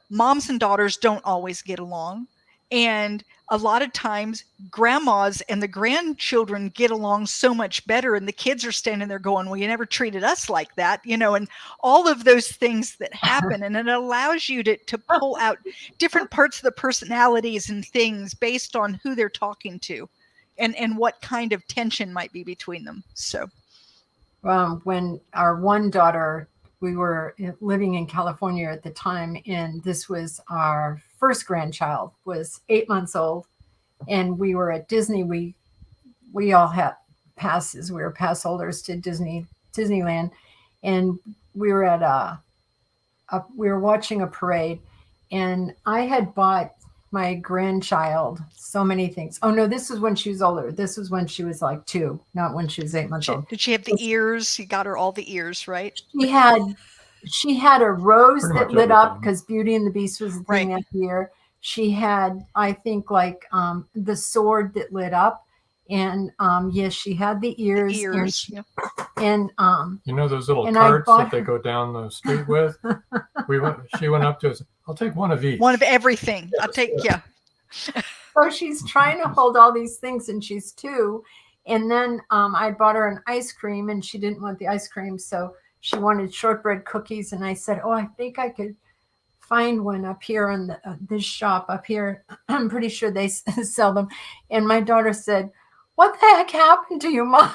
moms and daughters don't always get along. And a lot of times grandmas and the grandchildren get along so much better, and the kids are standing there going, well, you never treated us like that, and all of those things that happen. And it allows you to pull out different parts of the personalities and things based on who they're talking to and what kind of tension might be between them. So when our one daughter, we were living in California at the time, and this was our first grandchild, was 8 months old, and we were at Disney. We all had passes. We were pass holders to Disneyland, and we were at we were watching a parade, and I had bought my grandchild so many things. Oh no, this is when she was older. This was when she was like 2, not when she was 8 months old. Did she have the ears? You got her all the ears, right? She had a rose that lit up, because Beauty and the Beast was the thing that year. She had, I think, like the sword that lit up, and yes, she had the ears. And those little carts that they go down the street with. She went up to us. I'll take one of each. One of everything. I'll take So she's trying to hold all these things, and she's 2. And then I bought her an ice cream, and she didn't want the ice cream, so she wanted shortbread cookies. And I said, oh, I think I could find one up here in this shop up here. I'm pretty sure they sell them. And my daughter said, what the heck happened to you, Mom?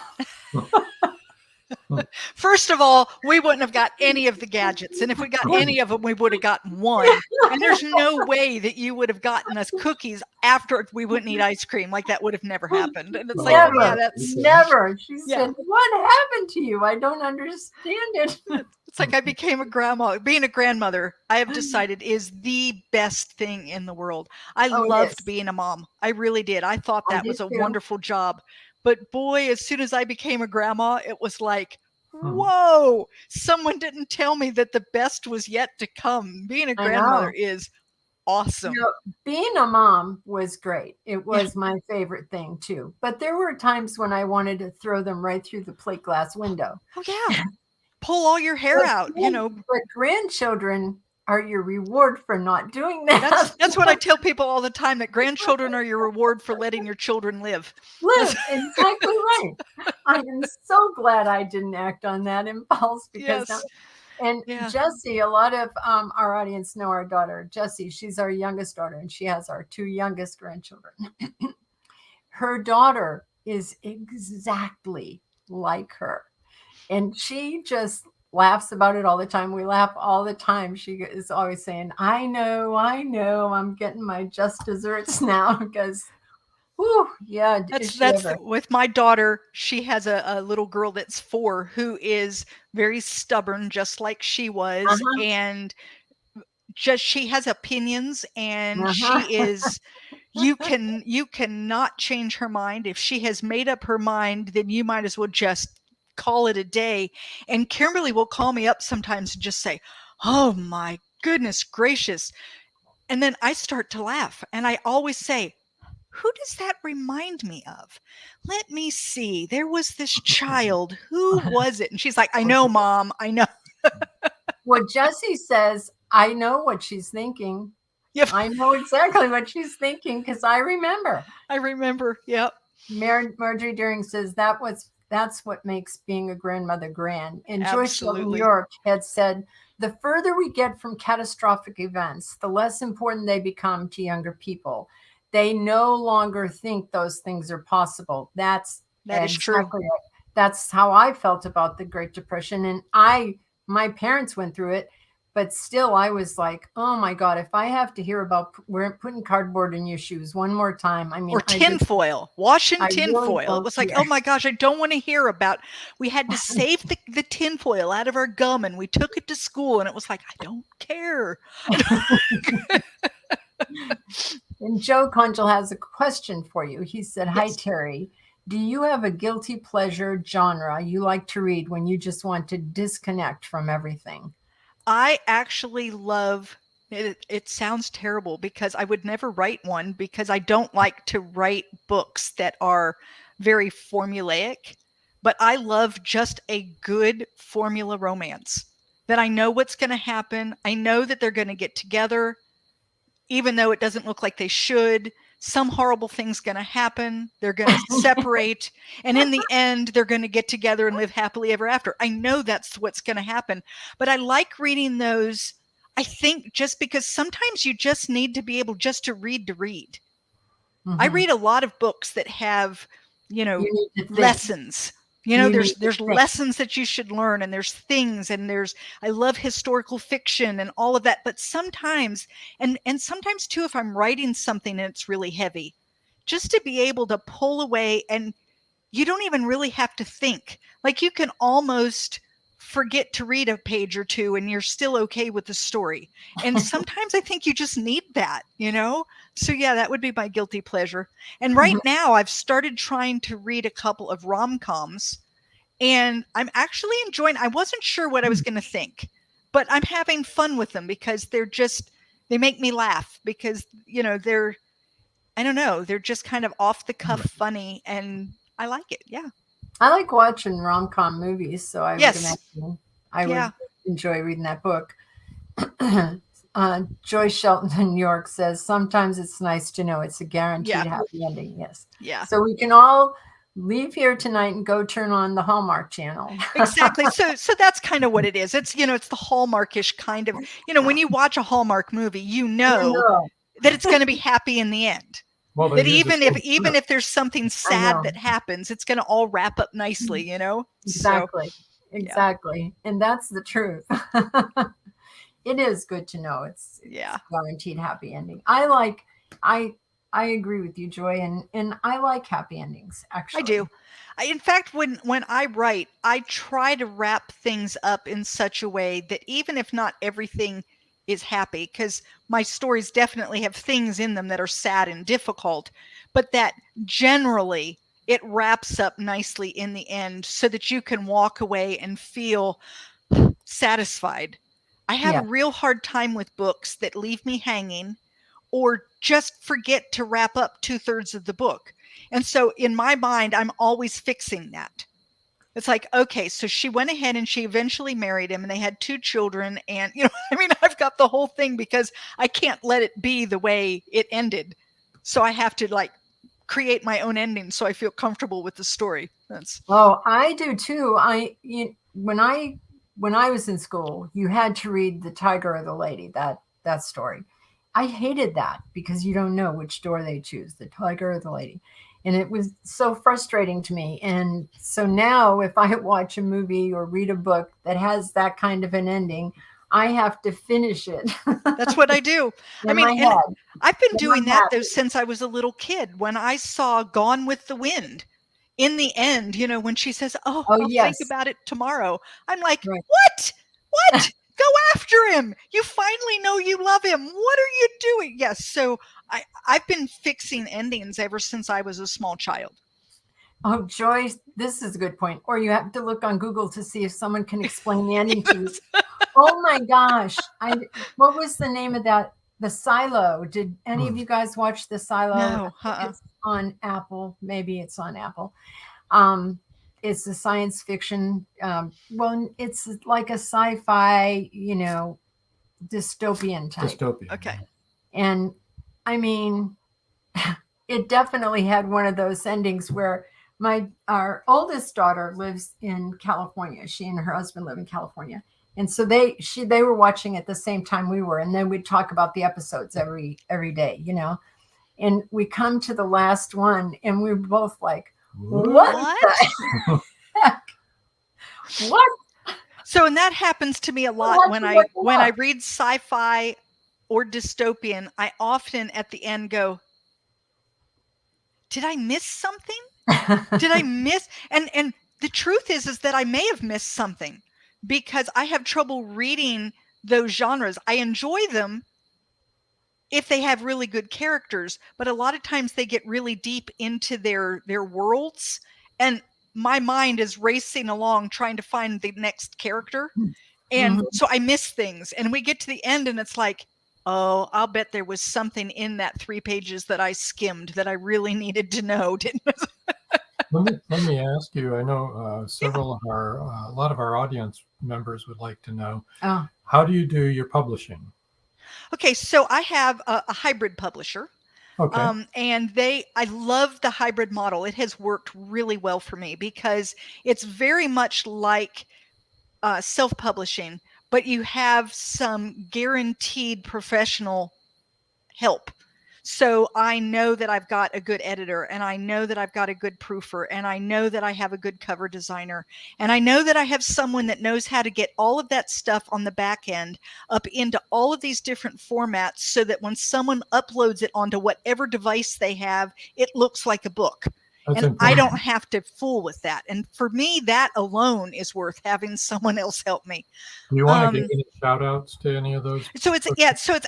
First of all, we wouldn't have got any of the gadgets. And if we got any of them, we would have gotten one. And there's no way that you would have gotten us cookies after we wouldn't eat ice cream. Like, that would have never happened. And it's never, like, that's never. She said, what happened to you? I don't understand it. It's like I became a grandma. Being a grandmother, I have decided, is the best thing in the world. I loved being a mom. I really did. I thought that was a wonderful job. But boy, as soon as I became a grandma, it was like, whoa, someone didn't tell me that the best was yet to come. Being a grandmother is awesome. Being a mom was great. It was my favorite thing too. But there were times when I wanted to throw them right through the plate glass window. Oh yeah. Pull all your hair out, But grandchildren are your reward for not doing that. That's what I tell people all the time, that grandchildren are your reward for letting your children live. Exactly right. I am so glad I didn't act on that impulse, because Jessie, a lot of our audience know our daughter, Jessie. She's our youngest daughter, and she has our 2 youngest grandchildren. Her daughter is exactly like her. And she just laughs about it all the time. We laugh all the time. She is always saying, I know, I'm getting my just desserts now, because, that's with my daughter. She has a little girl that's 4 who is very stubborn, just like she was. And she has opinions, and she is, you cannot change her mind. If she has made up her mind, then you might as well just call it a day. And Kimberly will call me up sometimes and just say, oh my goodness gracious, And then I start to laugh, and I always say, who does that remind me of? Let me see. There was this child. Who was it? And she's like, I know, Mom. I know. Well, Jessie says, I know what she's thinking. Yep. I know exactly what she's thinking because I remember. I remember. Yep. Marjorie Deering says that's what makes being a grandmother grand. And Joyce from New York had said, the further we get from catastrophic events, the less important they become to younger people. They no longer think those things are possible. That is true. That's how I felt about the Great Depression. And my parents went through it, but still I was like, oh my God, if I have to hear about putting cardboard in your shoes one more time, I mean, or tinfoil, washing tinfoil. Really it was like, oh my gosh, I don't want to hear about, we had to save the tinfoil out of our gum and we took it to school. And it was like, I don't care. And Joe Conchel has a question for you. He said, hi, Teri. Do you have a guilty pleasure genre you like to read when you just want to disconnect from everything? I actually love, it sounds terrible because I would never write one because I don't like to write books that are very formulaic, but I love just a good formula romance that I know what's going to happen. I know that they're going to get together, even though it doesn't look like they should. Some horrible thing's going to happen. They're going to separate. And in the end, they're going to get together and live happily ever after. I know that's what's going to happen. But I like reading those, I think, just because sometimes you just need to be able just to read to read. Mm-hmm. I read a lot of books that have, lessons. There's lessons that you should learn, and there's things, and I love historical fiction and all of that. But sometimes, and sometimes too, if I'm writing something and it's really heavy, just to be able to pull away, and you don't even really have to think. Like, you can almost forget to read a page or two and you're still okay with the story. And sometimes I think you just need that, So yeah, that would be my guilty pleasure. And right now I've started trying to read a couple of rom-coms, and I'm actually enjoying. I wasn't sure what I was going to think, but I'm having fun with them because they make me laugh because, they're just kind of off the cuff funny, and I like it. Yeah. I like watching rom-com movies, so I would imagine I would enjoy reading that book. Joyce Shelton in New York says, sometimes it's nice to know it's a guaranteed happy ending. Yes. Yeah. So we can all leave here tonight and go turn on the Hallmark Channel. Exactly. So that's kind of what it is. It's, it's the Hallmarkish kind of, when you watch a Hallmark movie, that it's going to be happy in the end. Well, that even if there's something sad that happens, it's going to all wrap up nicely, Exactly. So, exactly. And that's the truth. It is good to know it's guaranteed happy ending. I agree with you, Joy, and I like happy endings, actually. I do. In fact, when I write, I try to wrap things up in such a way that even if not everything is happy, because my stories definitely have things in them that are sad and difficult, but that generally it wraps up nicely in the end so that you can walk away and feel satisfied. I have a real hard time with books that leave me hanging or just forget to wrap up 2/3 of the book. And so in my mind, I'm always fixing that. It's like, okay, so she went ahead and she eventually married him and they had 2 children. And, I've got the whole thing because I can't let it be the way it ended. So I have to create my own ending so I feel comfortable with the story. I do too. When I was in school, you had to read The Tiger or the Lady, that story. I hated that because you don't know which door they choose, the tiger or the lady. And it was so frustrating to me. And so now if I watch a movie or read a book that has that kind of an ending, I have to finish it. That's what I do. I've been doing that though since I was a little kid. When I saw Gone with the Wind, in the end, when she says, I'll think about it tomorrow. I'm like, what? Go after him. You finally know you love him. What are you doing? Yes. So I've been fixing endings ever since I was a small child. Oh, Joyce, this is a good point. Or you have to look on Google to see if someone can explain the ending to you. Oh my gosh. What was the name of that The Silo. Did any of you guys watch The Silo? No. It's on Apple. Maybe it's on Apple. It's a science fiction. Well, it's like a sci-fi, dystopian type. Dystopia. Okay. And I mean, it definitely had one of those endings where our oldest daughter lives in California. She and her husband live in California. And so they were watching at the same time we were. And then we'd talk about the episodes every day, And we come to the last one and we were both like, what? The heck? What? So, and that happens to me a lot when I read sci-fi or dystopian. I often at the end go, did I miss something? Did I miss? And the truth is that I may have missed something because I have trouble reading those genres. I enjoy them if they have really good characters, but a lot of times they get really deep into their worlds, and my mind is racing along trying to find the next character. And so I miss things, and we get to the end and it's like, oh, I'll bet there was something in that 3 pages that I skimmed that I really needed to know. Let me ask you, I know a lot of our audience members would like to know, how do you do your publishing? Okay, so I have a hybrid publisher. Okay. And I love the hybrid model. It has worked really well for me because it's very much like self-publishing, but you have some guaranteed professional help. So I know that I've got a good editor, and I know that I've got a good proofer, and I know that I have a good cover designer, and I know that I have someone that knows how to get all of that stuff on the back end up into all of these different formats so that when someone uploads it onto whatever device they have, it looks like a book. That's and important. I don't have to fool with that. And for me, that alone is worth having someone else help me. Do you want to give any shout outs to any of those? So it's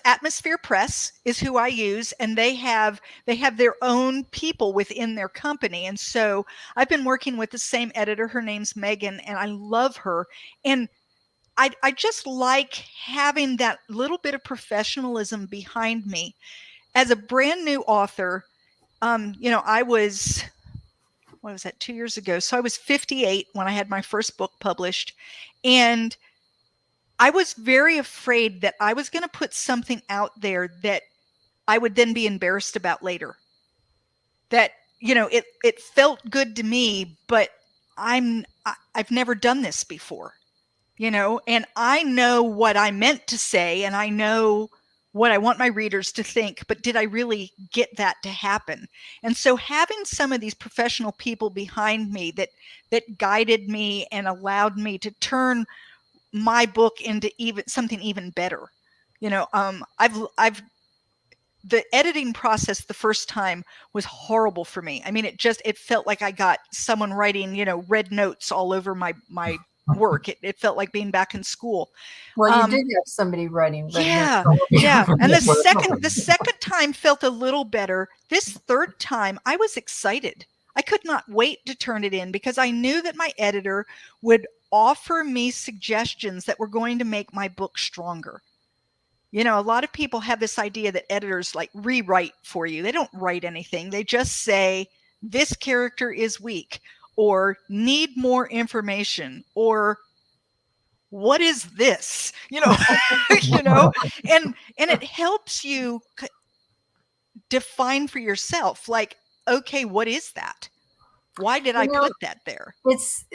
Atmosphere Press is who I use, and they have their own people within their company. And so I've been working with the same editor. Her name's Megan, and I love her. And I just like having that little bit of professionalism behind me. As a brand new author, I was, what was that, 2 years ago? So I was 58 when I had my first book published. And I was very afraid that I was going to put something out there that I would then be embarrassed about later. That, it felt good to me, but I've never done this before, and I know what I meant to say, and I know what I want my readers to think, but did I really get that to happen? And so having some of these professional people behind me that guided me and allowed me to turn my book into something even better. The editing process the first time was horrible for me. I mean, it felt like I got someone writing, red notes all over my work. It felt like being back in school. Well, you did have somebody writing. Yeah. And the second time felt a little better. This third time, I was excited. I could not wait to turn it in because I knew that my editor would offer me suggestions that were going to make my book stronger. A lot of people have this idea that editors like rewrite for you. They don't write anything. They just say, this character is weak, or need more information, or what is this? And it helps you define for yourself, like, okay, what is that? Why did I put that there? It's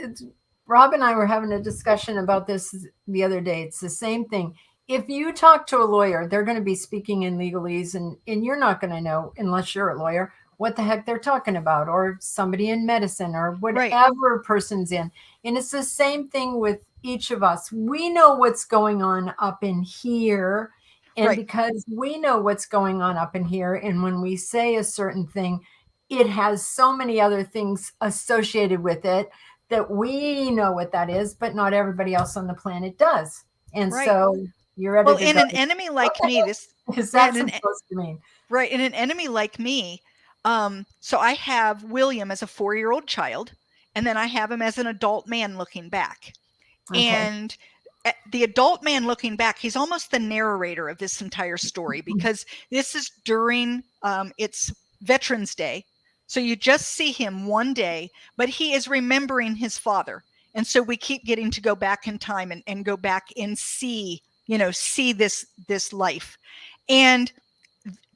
Rob and I were having a discussion about this the other day. It's the same thing. If you talk to a lawyer, they're going to be speaking in legalese, and you're not going to know, unless you're a lawyer, what the heck they're talking about, or somebody in medicine, or whatever person's in. And it's the same thing with each of us. We know what's going on up in here. And because we know what's going on up in here, and when we say a certain thing, it has so many other things associated with it that we know what that is, but not everybody else on the planet does. And so you're in an enemy like me, this is that supposed to mean? Right. In an enemy like me, so I have William as a 4-year-old child, and then I have him as an adult man looking back. Okay. And the adult man looking back, he's almost the narrator of this entire story, because this is during it's Veterans Day. So you just see him one day, but he is remembering his father. And so we keep getting to go back in time and go back and see this life. And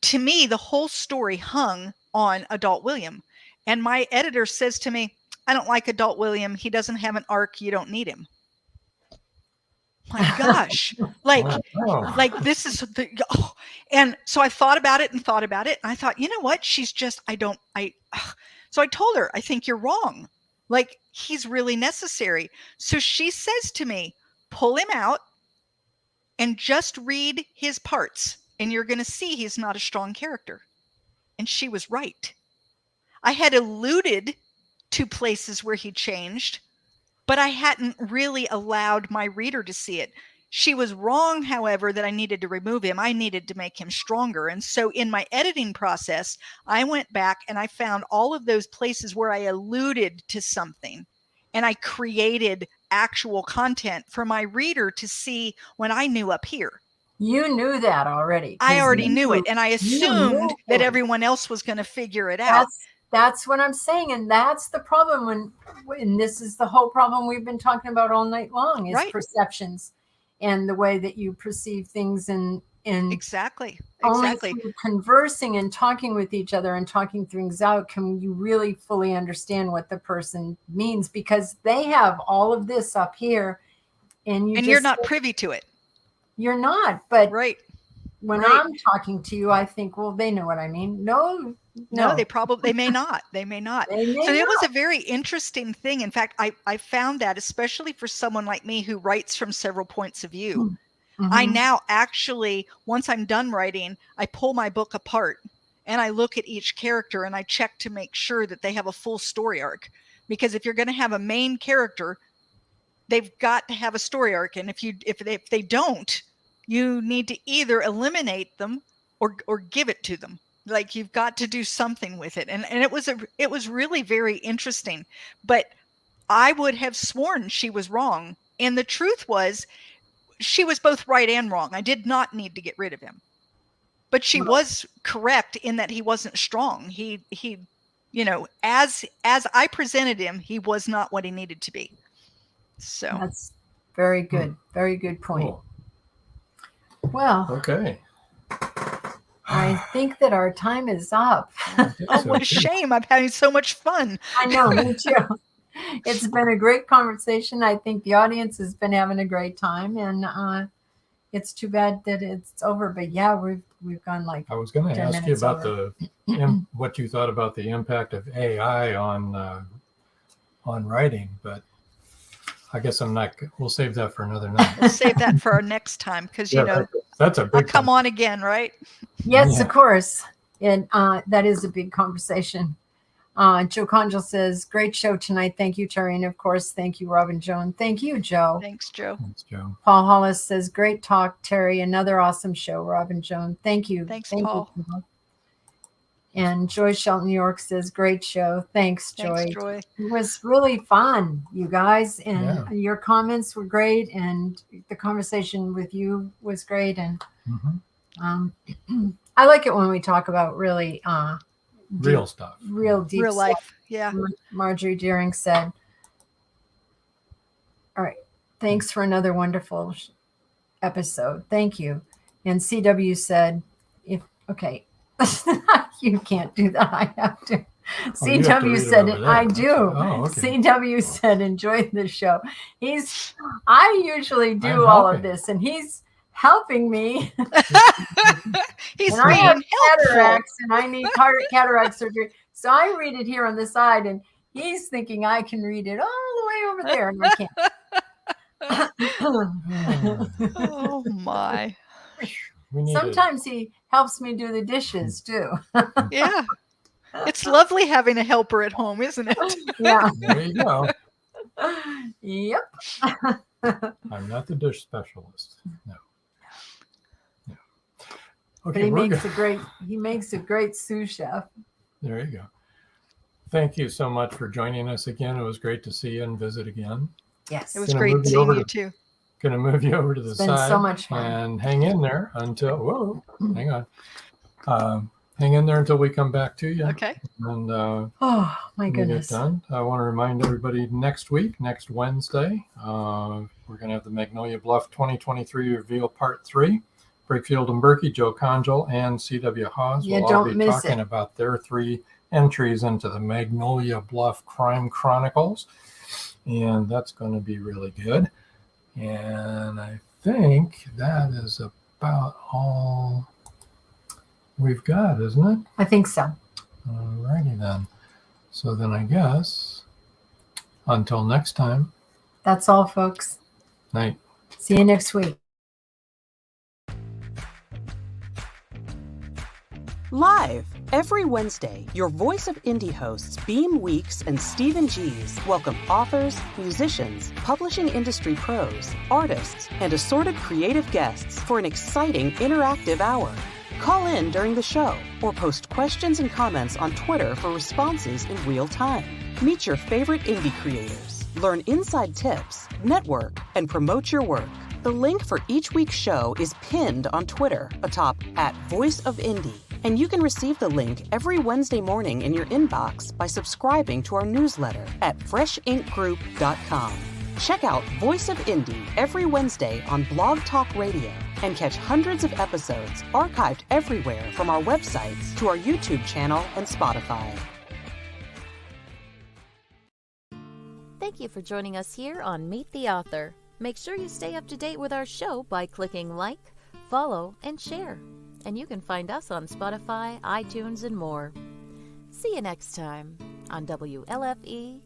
to me, the whole story hung on adult William. And my editor says to me, I don't like adult William. He doesn't have an arc. You don't need him. My gosh, like this is and so I thought about it. And I thought, you know what? So I told her, I think you're wrong. Like, he's really necessary. So she says to me, pull him out and just read his parts, and you're going to see he's not a strong character. And she was right. I had alluded to places where he changed, but I hadn't really allowed my reader to see it. She was wrong, however, that I needed to remove him. I needed to make him stronger. And so in my editing process, I went back and I found all of those places where I alluded to something, and I created actual content for my reader to see when I knew up here. You knew that already. I already knew it, and I assumed that everyone else was going to figure it out. That's what I'm saying. And that's the problem when this is the whole problem we've been talking about all night long, is perceptions and the way that you perceive things. And exactly. Only through conversing and talking with each other and talking things out can you really fully understand what the person means, because they have all of this up here and you're not privy to it. You're not, but when I'm talking to you, I think, well, they know what I mean. No, they may not. So it was a very interesting thing. In fact, I found that, especially for someone like me who writes from several points of view, I now actually, once I'm done writing, I pull my book apart and I look at each character and I check to make sure that they have a full story arc. Because if you're going to have a main character, they've got to have a story arc. And if they don't, you need to either eliminate them or give it to them. Like, you've got to do something with it. And it was really very interesting, but I would have sworn she was wrong. And the truth was, she was both right and wrong. I did not need to get rid of him, but she was correct in that he wasn't strong. He, as I presented him, he was not what he needed to be. So that's very good. Very good point. Cool. Well, okay. I think that our time is up. What a shame. I'm having so much fun. I know, me too. It's been a great conversation. I think the audience has been having a great time, and it's too bad that it's over. But yeah, we've gone like. I was going to ask you about what you thought about the impact of AI on writing, but I guess I'm not. We'll save that for another night. We'll save that for our next time, because that's a big. I'll come on again, right? Yes, of course, and that is a big conversation. Joe Conjal says, "Great show tonight. Thank you, Teri, and of course, thank you, Robin Joan. Thank you, Joe. Thanks, Joe. Thanks, Joe. Paul Hollis says, "Great talk, Teri. Another awesome show, Robin Joan. Thank you. Thanks, Paul." You. And Joy Shelton New York says, "Great show. Thanks, Joy. Thanks, Joy. It was really fun, you guys, and your comments were great, and the conversation with you was great. And I like it when we talk about really real stuff, real deep real life. stuff. Yeah. Marjorie Deering said, "All right, thanks for another wonderful episode. Thank you." And CW said, okay. You can't do that. I have to. CW said it. I do. Oh, okay. CW said, "Enjoy the show." I usually do all of this, and he's helping me. He's and I have cataracts, and I need cataract surgery. So I read it here on the side, and he's thinking I can read it all the way over there, and I can't. Oh my. Sometimes he helps me do the dishes too. Yeah. It's lovely having a helper at home, isn't it? Yeah. There you go. Yep. I'm not the dish specialist. No. Okay. But he makes a great sous chef. There you go. Thank you so much for joining us again. It was great to see you and visit again. Yes. It was great seeing you too. going to move you over to the It's been side so much fun. and hang in there until, whoa, hang on. Hang in there until we come back to you. Okay. And Oh, my when we goodness. get done, I want to remind everybody next Wednesday, we're going to have the Magnolia Bluff 2023 Reveal Part 3. Brakefield and Berkey, Joe Conjal, and C.W. Hawes will all be talking about their 3 entries into the Magnolia Bluff Crime Chronicles. And that's going to be really good. And I think that is about all we've got, isn't it? I think so. All righty then. So then I guess until next time. That's all, folks. Night. See you next week. Live every Wednesday, your Voice of Indie hosts Beam Weeks and Stephen Gees welcome authors, musicians, publishing industry pros, artists, and assorted creative guests for an exciting interactive hour. Call in during the show or post questions and comments on Twitter for responses in real time. Meet your favorite indie creators, learn inside tips, network, and promote your work. The link for each week's show is pinned on Twitter atop @VoiceOfIndie. And you can receive the link every Wednesday morning in your inbox by subscribing to our newsletter at freshinkgroup.com. Check out Voice of Indie every Wednesday on Blog Talk Radio and catch hundreds of episodes archived everywhere from our websites to our YouTube channel and Spotify. Thank you for joining us here on Meet the Author. Make sure you stay up to date with our show by clicking like, follow, and share. And you can find us on Spotify, iTunes, and more. See you next time on WLFE-DV.com.